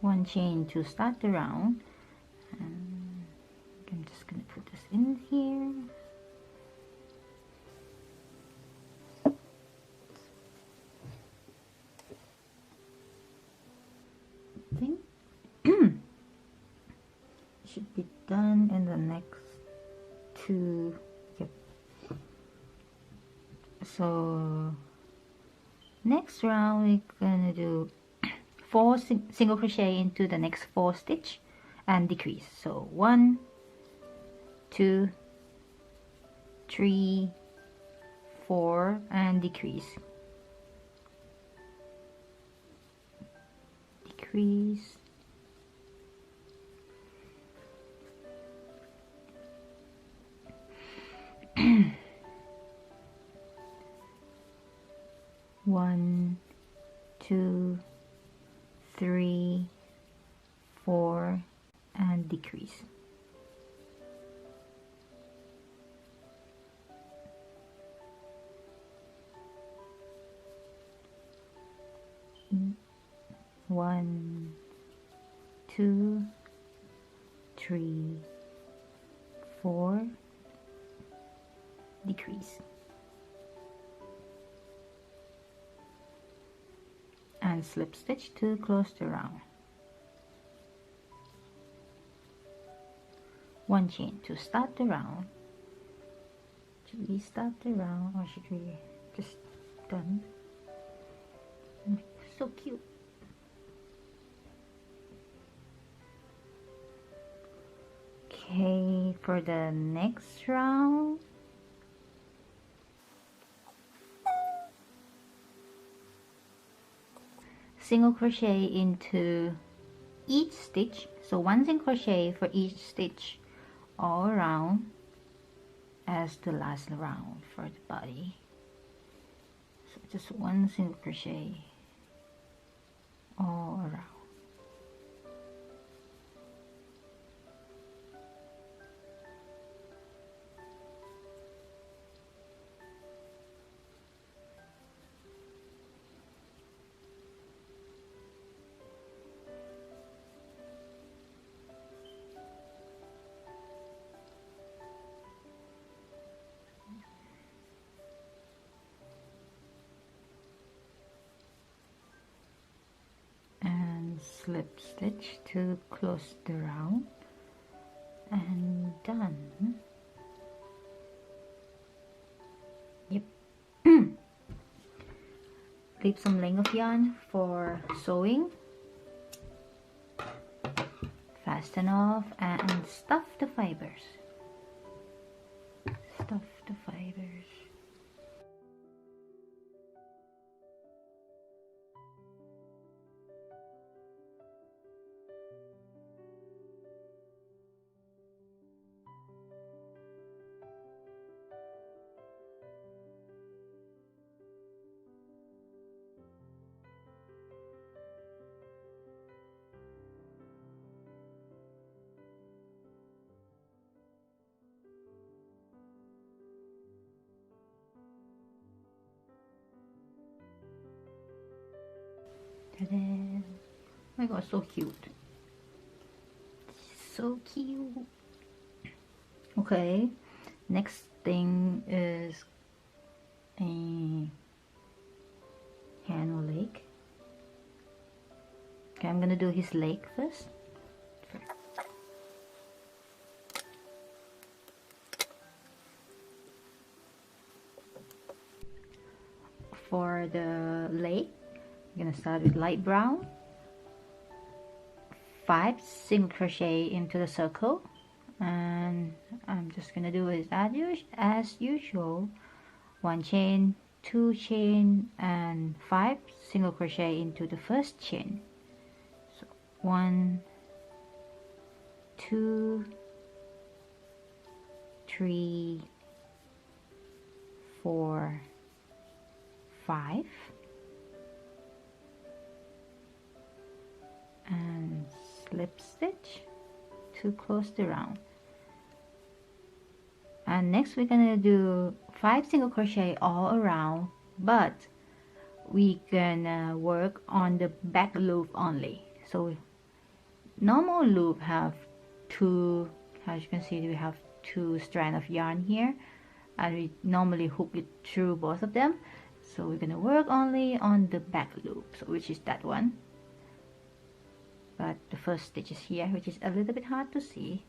One chain to start the round. And I'm just going to put this in here. I think should be done in the next 2. Yep. So next round we're gonna do 4 single crochet into the next 4 stitch and decrease. So 1, 2, 3, 4, and decrease. Decrease. One, 2, 3, 4, and decrease. One, 2, 3, 4, decrease. And slip stitch to close the round. One chain to start the round. Should we start the round or should we just done? So cute. Okay, for the next round, single crochet into each stitch, so 1 single crochet for each stitch all around as the last round for the body. So just 1 single crochet all around. Slip stitch to close the round and done. Yep. Leave some length of yarn for sewing. Fasten off and stuff the fibers. Stuff the fibers. Ta-da. Oh my god, so cute. So cute. Okay, next thing is a hand or leg. Okay, I'm gonna do his leg first. For the leg, I'm gonna start with light brown, 5 single crochet into the circle and I'm just gonna do it as usual. 1 chain, 2 chain, and 5 single crochet into the first chain. So 1, 2, 3, 4, 5, and slip stitch to close the round. And next we're gonna do 5 single crochet all around, but we gonna work on the back loop only. So normal loop have two, as you can see, we have 2 strands of yarn here, and we normally hook it through both of them. So we're gonna work only on the back loop, so which is that one. But the first stitch is here, which is a little bit hard to see.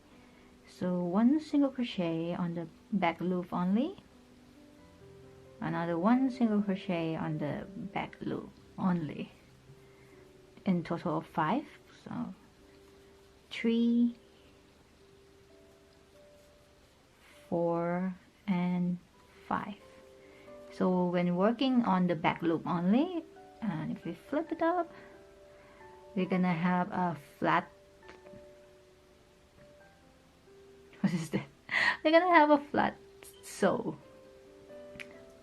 So 1 single crochet on the back loop only, another 1 single crochet on the back loop only, in total of 5. So 3, 4, and 5. So when working on the back loop only, and if we flip it up, we're gonna have a flat, what is that? We're gonna have a flat sew.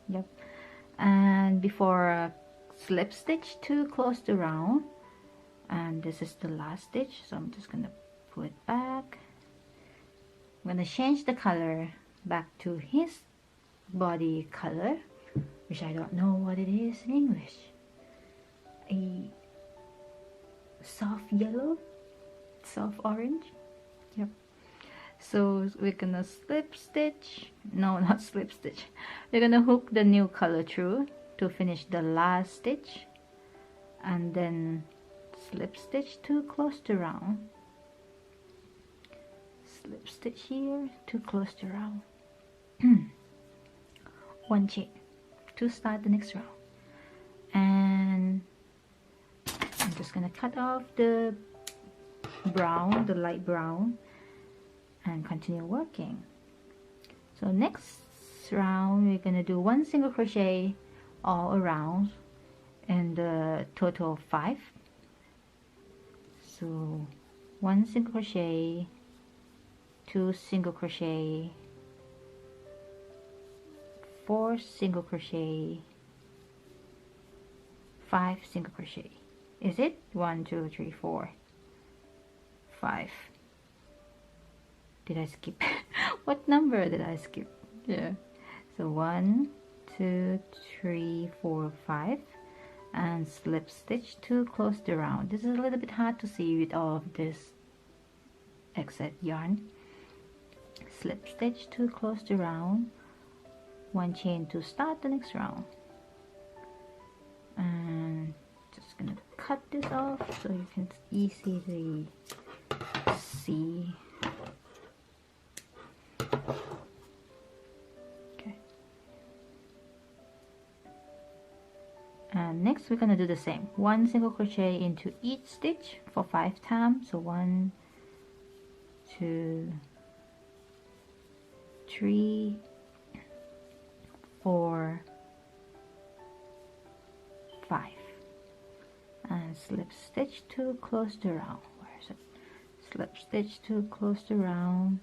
Yep. And before slip stitch to close the round, and this is the last stitch, so I'm just gonna put it back. I'm gonna change the color back to his body color, which I don't know what it is in English. A soft yellow, soft orange. Yep. So we're gonna slip stitch, no, not slip stitch, we're gonna hook the new color through to finish the last stitch, and then slip stitch to close the round, slip stitch here to close the round. 1 chain to start the next round, and I'm just gonna cut off the brown, the light brown, and continue working. So next round we're gonna do 1 single crochet all around, and the total of 5. So 1 single crochet, 2 single crochet, 4 single crochet, 5 single crochet. Is it 1, 2, 3, 4, 5? Did I skip? What number did I skip? Yeah. So 1, 2, 3, 4, 5, and slip stitch to close the round. This is a little bit hard to see with all of this excess yarn. Slip stitch to close the round, 1 chain to start the next round, and just gonna cut this off so you can easily see. Okay. And next we're gonna do the same. 1 single crochet into each stitch for 5 times. So 1, 2, 3, 4, 5, and slip stitch to close the round. Where is it? Slip stitch to close the round,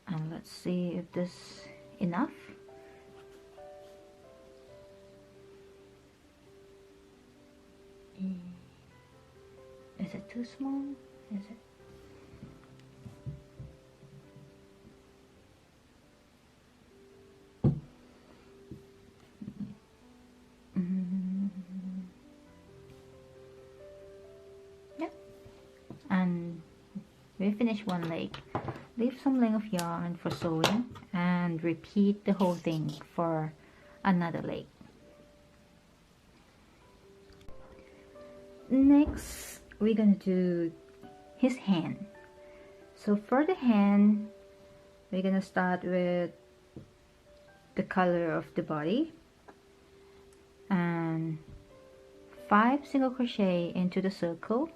and let's see if this is enough. Is it too small? Is it? Yep. And we finish one leg. Leave some length of yarn for sewing, and repeat the whole thing for another leg. Next we're gonna do his hand. So for the hand, we're gonna start with the color of the body and 5 single crochet into the circle.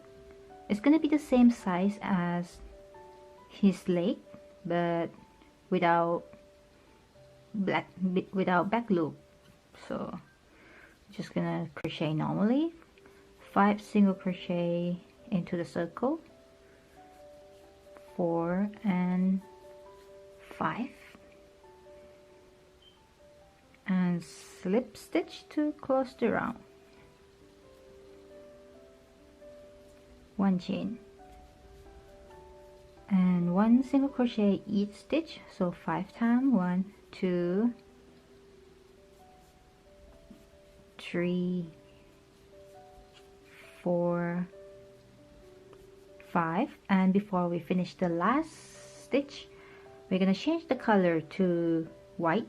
It's gonna be the same size as his leg, but without back loop. So just gonna crochet normally, 5 single crochet into the circle, 4 and 5, and slip stitch to close the round, 1 chain and 1 single crochet each stitch, so 5 times, 1 2 3 4 5. And before we finish the last stitch, we're gonna change the color to white,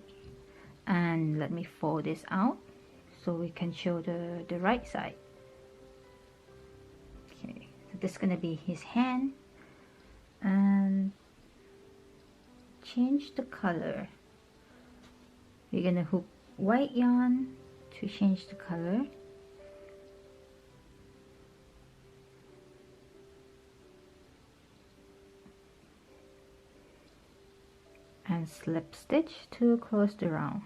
and let me fold this out so we can show the right side. Okay, so this is gonna be his hand, and change the color. We're gonna hook white yarn to change the color, and slip stitch to close the round,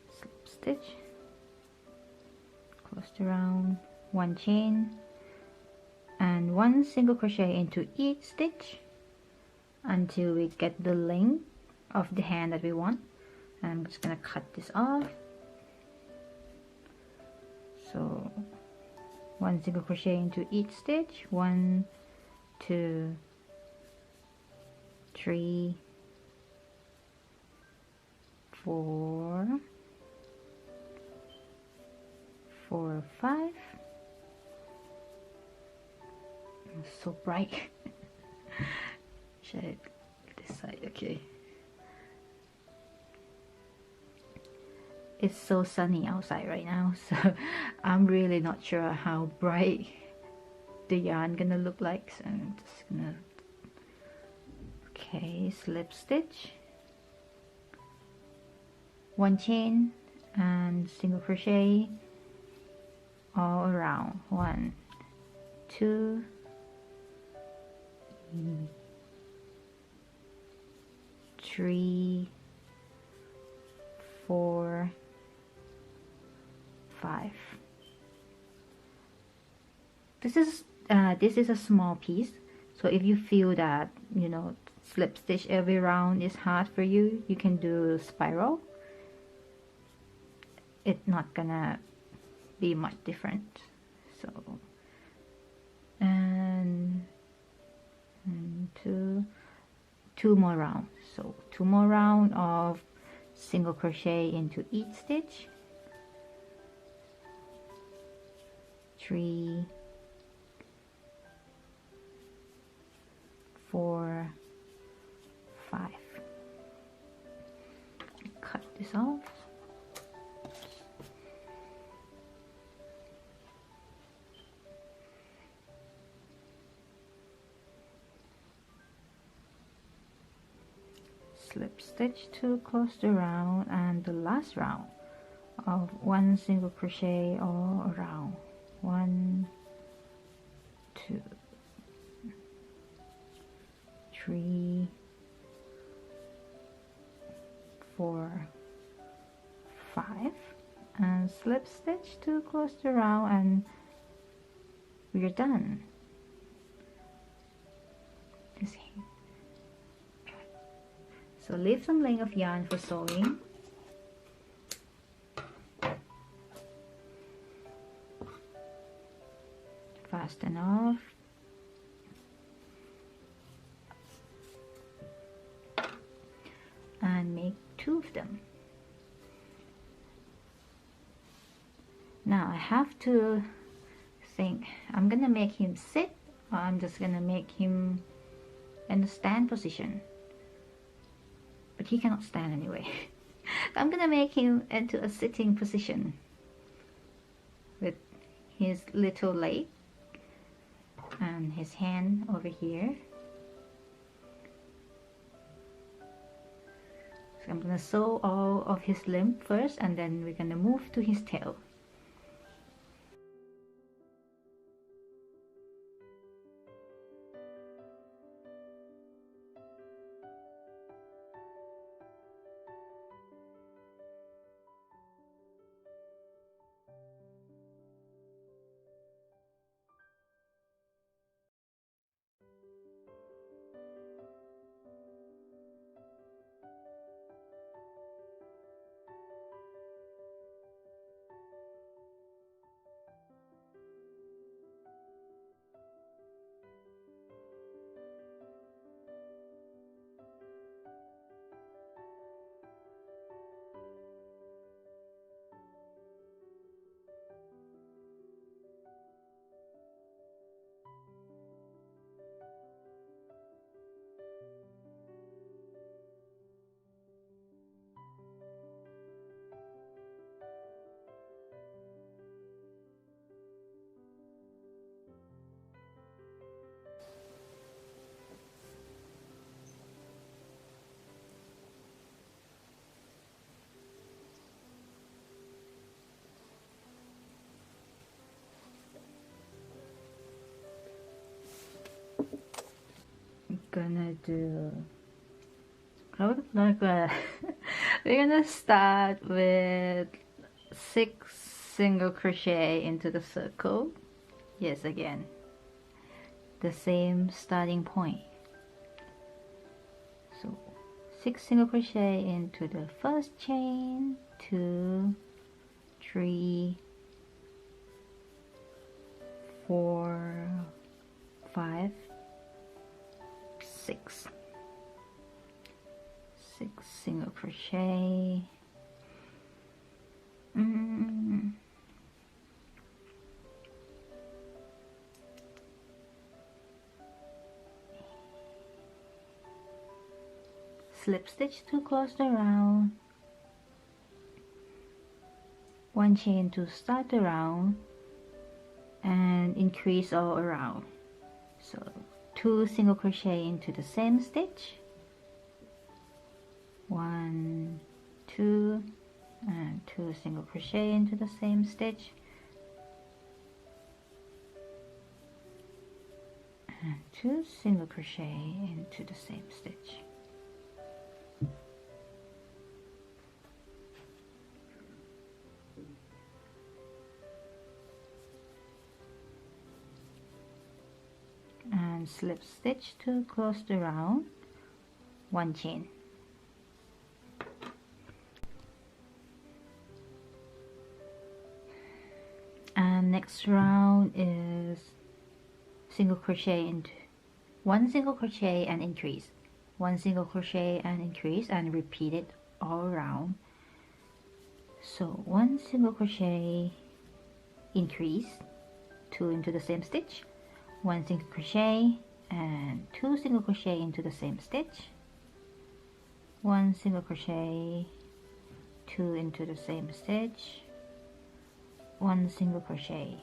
slip stitch, close the round, 1 chain and 1 single crochet into each stitch until we get the length of the hand that we want. And I'm just gonna cut this off. So 1 single crochet into each stitch, 1 2 3 4 4 5. It's so bright. Should I this side? Okay. It's so sunny outside right now, so I'm really not sure how bright the yarn gonna look like. So I'm just gonna, okay, slip stitch, 1 chain and single crochet all around, 1 2 3 4 5. This is a small piece, so if you feel that, you know, slip stitch every round is hard for you, you can do spiral. It's not gonna be much different. So and two more rounds, so 2 more rounds of single crochet into each stitch, 3 4 5. Cut this off. Slip stitch to close the round, and the last round of 1 single crochet all around, 1 2 3 4 5, and slip stitch to close the round, and we're done. So leave some length of yarn for sewing. Fasten off. And make 2 of them. Now I have to think, I'm gonna make him sit, or I'm just gonna make him in the stand position. But he cannot stand anyway. I'm gonna make him into a sitting position with his little leg and his hand over here. So I'm gonna sew all of his limb first, and then we're gonna move to his tail. gonna do like we're gonna start with 6 single crochet into the circle. Yes, again, the same starting point. So 6 single crochet into the first chain, 2, 3, 4, 5, 6. 6 single crochet. Slip stitch to close the round, 1 chain to start the round, and increase all around. So 2 single crochet into the same stitch, 1, 2, and 2 single crochet into the same stitch, and 2 single crochet into the same stitch. And slip stitch to close the round, 1 chain. And next round is single crochet into 1 single crochet and increase, 1 single crochet and increase, and repeat it all around. So 1 single crochet, increase, 2 into the same stitch, 1 single crochet and 2 single crochet into the same stitch, 1 single crochet, 2 into the same stitch, 1 single crochet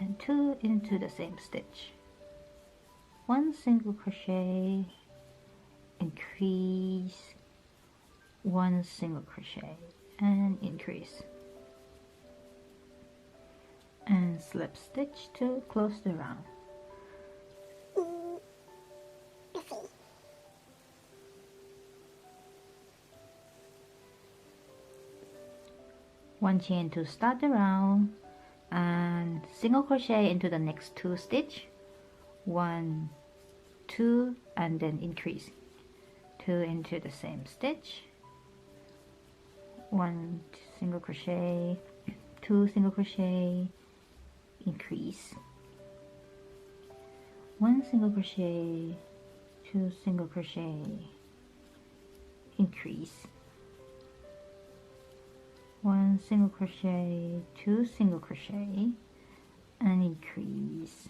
and 2 into the same stitch, 1 single crochet, increase, 1 single crochet and increase, and slip stitch to close the round. One chain to start the round, and single crochet into the next 2 stitch, 1, 2, and then increase, 2 into the same stitch, 1 single crochet, 2 single crochet, increase, 1 single crochet, 2 single crochet, increase, 1 single crochet, 2 single crochet, and increase,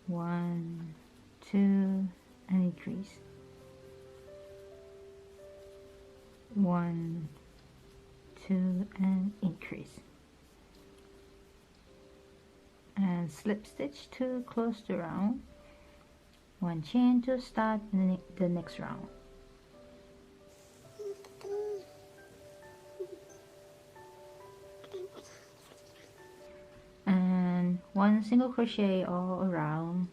1, 2, and increase, 1, 2, and increase, and slip stitch to close the round, 1 chain to start the next round. And 1 single crochet all around,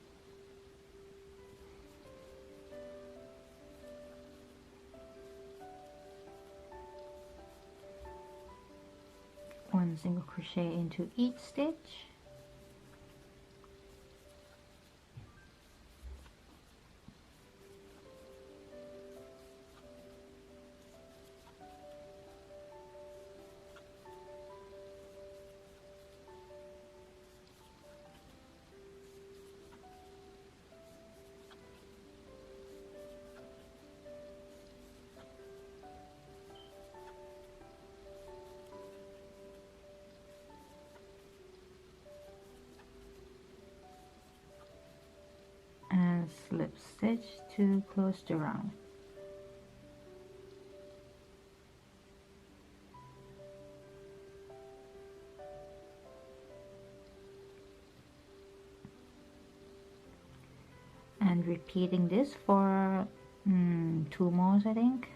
one single crochet into each stitch, and slip stitch to close the round. And repeating this for 2 more, I think.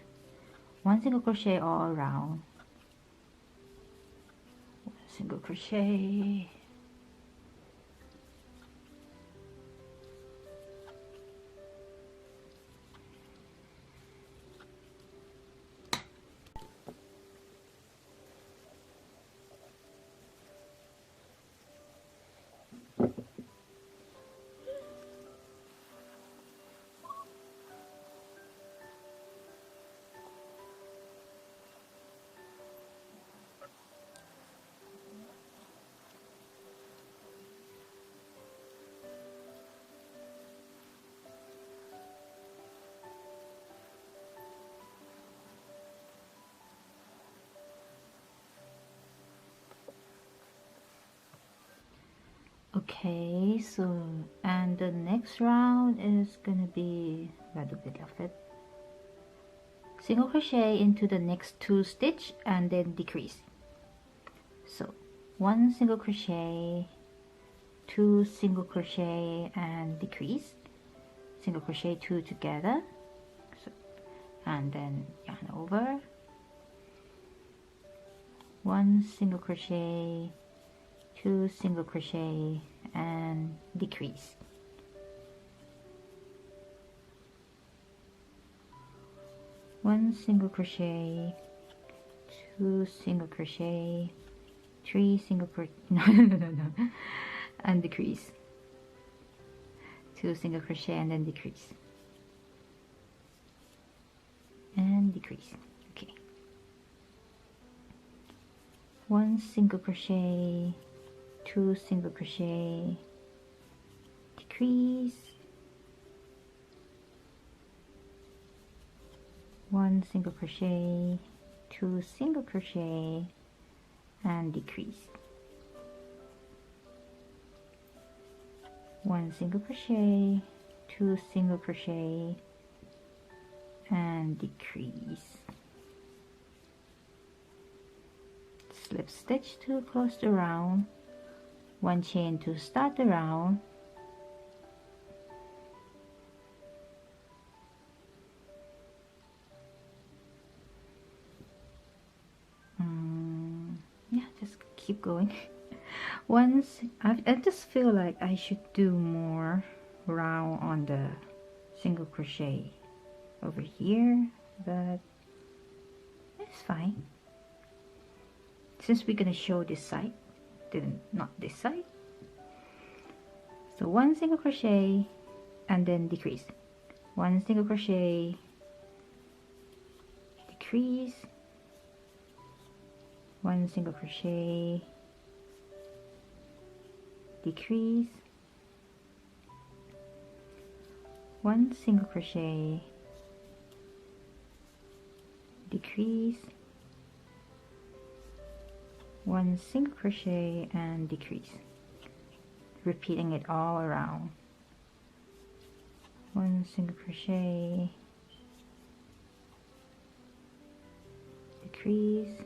1 single crochet all around, 1 single crochet, Okay, so and the next round is gonna be a little bit of it. Single crochet into the next 2 stitch and then decrease. So 1 single crochet, 2 single crochet and decrease, single crochet 2 together, so, and then yarn over, 1 single crochet, 2 single crochet and decrease. One single crochet, 2 single crochet, 3 single crochet, no, and decrease. 2 single crochet and then decrease. And decrease. Okay. 1 single crochet, 2 single crochet, decrease. 1 single crochet, 2 single crochet and decrease. 1 single crochet, 2 single crochet and decrease. Slip stitch to close the round, 1 chain to start the round, yeah, just keep going. Once I just feel like I should do more round on the single crochet over here, but it's fine since we're gonna show this side, not this side. So 1 single crochet and then decrease, 1 single crochet, decrease, 1 single crochet, decrease, 1 single crochet, decrease, 1 single crochet and decrease, repeating it all around. 1 single crochet, decrease,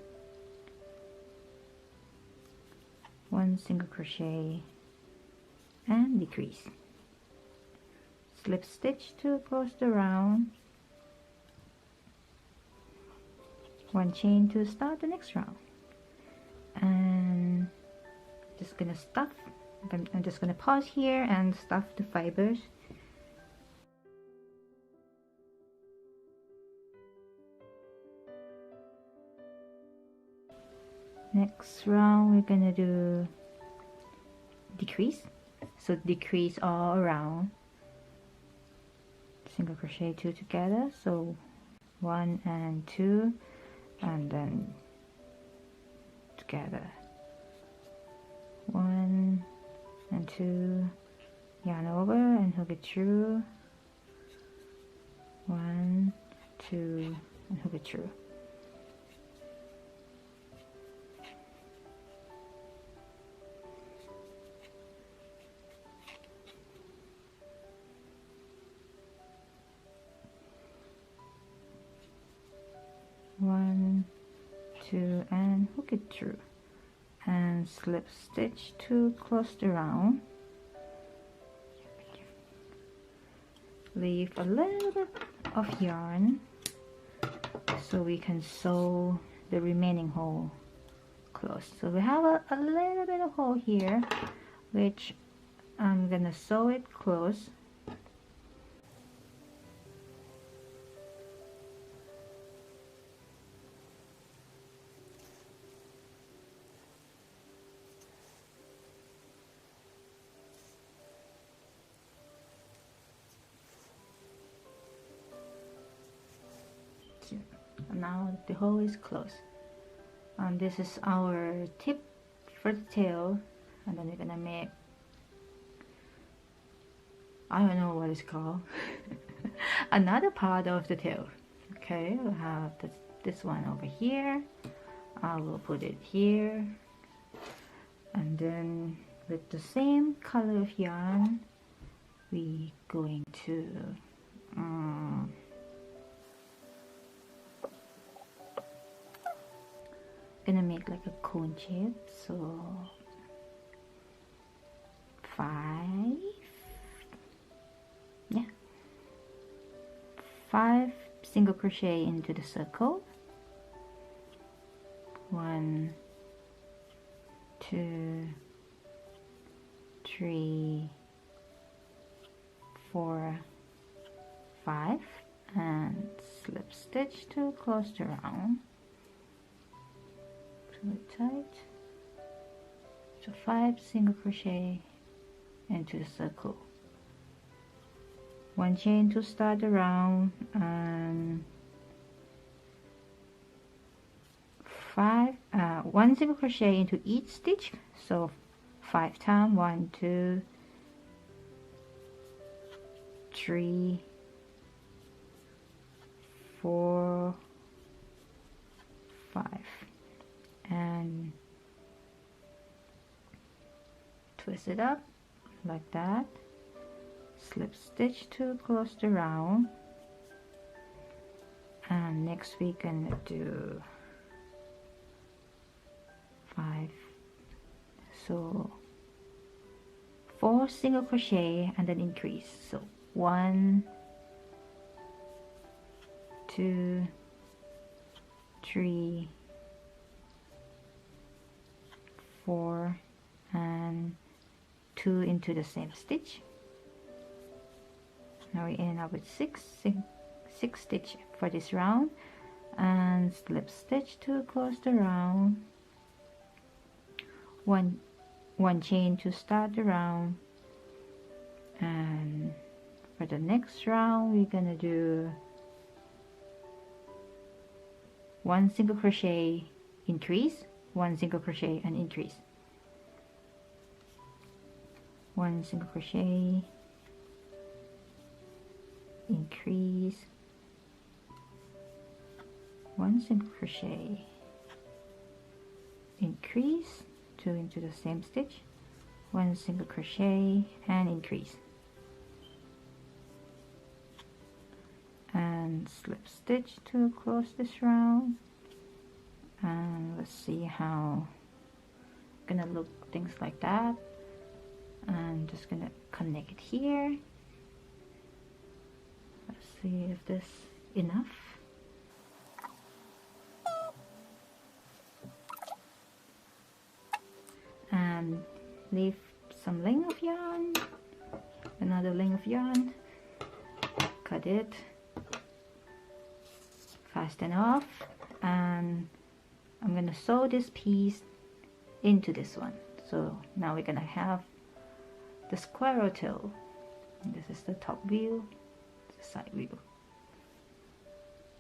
1 single crochet and decrease. Slip stitch to close the round, 1 chain to start the next round, and just gonna stuff. I'm just gonna pause here and stuff the fibers. Next round we're gonna do decrease, so decrease all around, single crochet 2 together, so 1 and 2 and then together, 1 and 2, yarn over and hook it through, 1, 2 and hook it through. One, 2 and hook it through, and slip stitch to close the round. Leave a little bit of yarn so we can sew the remaining hole close. So we have a little bit of hole here, which I'm gonna sew it close. Now the hole is closed. This is our tip for the tail, and then we're gonna make, I don't know what it's called, another part of the tail. Okay, we'll have this one over here. I will put it here, and then with the same color of yarn, we going to gonna make like a cone shape. So 5, yeah, 5 single crochet into the circle. 1, 2, 3, 4, 5, and slip stitch to close the round. Pull it tight. So 5 single crochet into the circle. 1 chain to start the round, and 1 single crochet into each stitch. So 5 times. 1, 2, 3, 4, 5, and twist it up like that. Slip stitch to close the round, and next we're gonna do 5, so 4 single crochet and then increase. So 1, 2, 3, 4, and 2 into the same stitch. Now we end up with 6 stitch for this round, and slip stitch to close the round. 1 chain to start the round, and for the next round we're gonna do 1 single crochet, increase, 1 single crochet and increase, 1 single crochet, increase, 1 single crochet, increase, 2 into the same stitch, 1 single crochet and increase, and slip stitch to close this round. And let's see how gonna look, things like that. I'm just gonna connect it here. Let's see if this enough. And leave some length of yarn, another length of yarn, cut it, fasten off, and I'm gonna sew this piece into this one. So now we're gonna have the squirrel tail. This is the top view, the side view,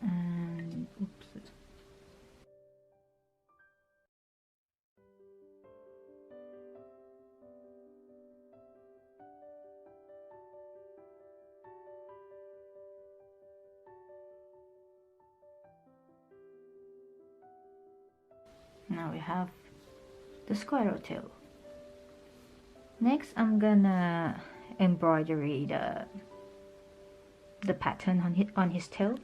and oops. Now we have the squirrel tail. Next, I'm gonna embroidery the pattern on his tail.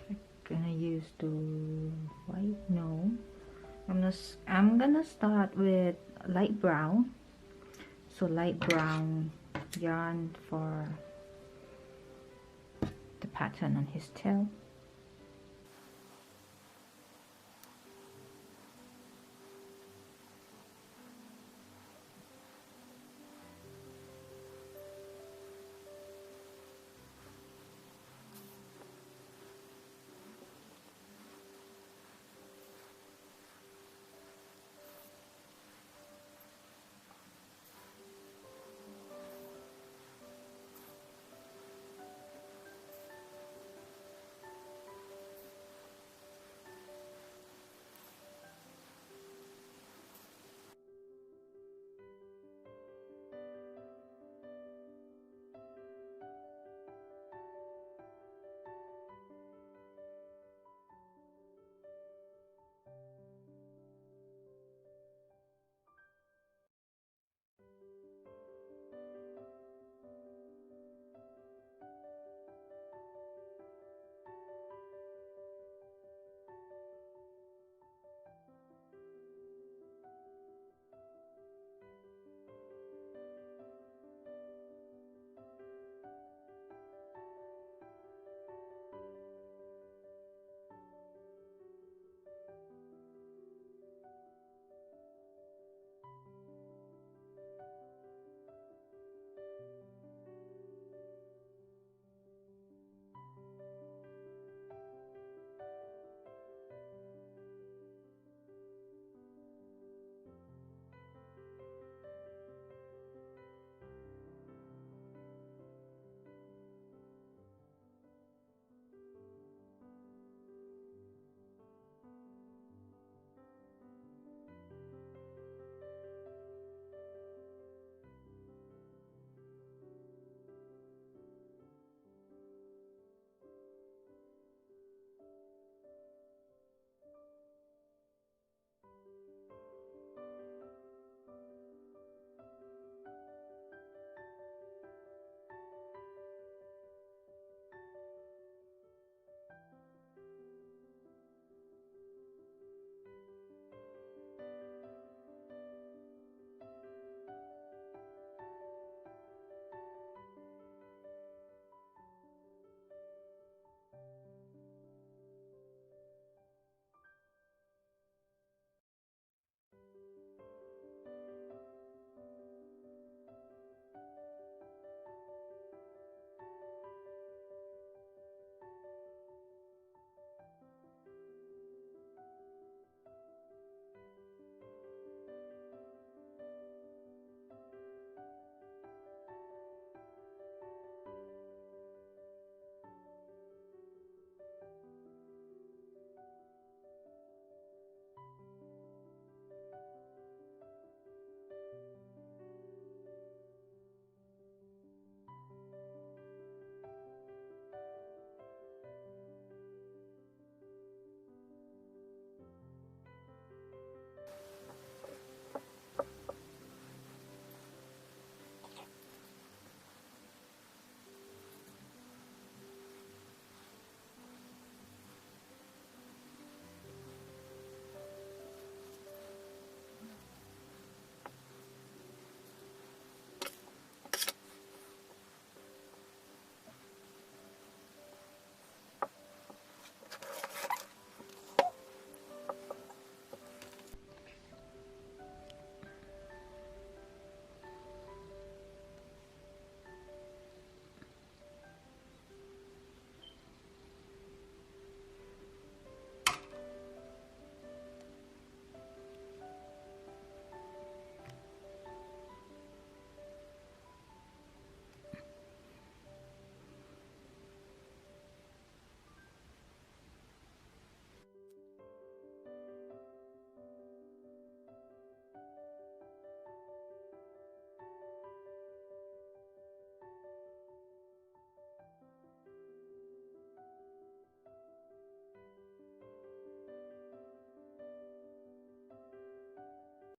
I'm gonna use the white. No, I'm gonna start with light brown. So light brown yarn for the pattern on his tail.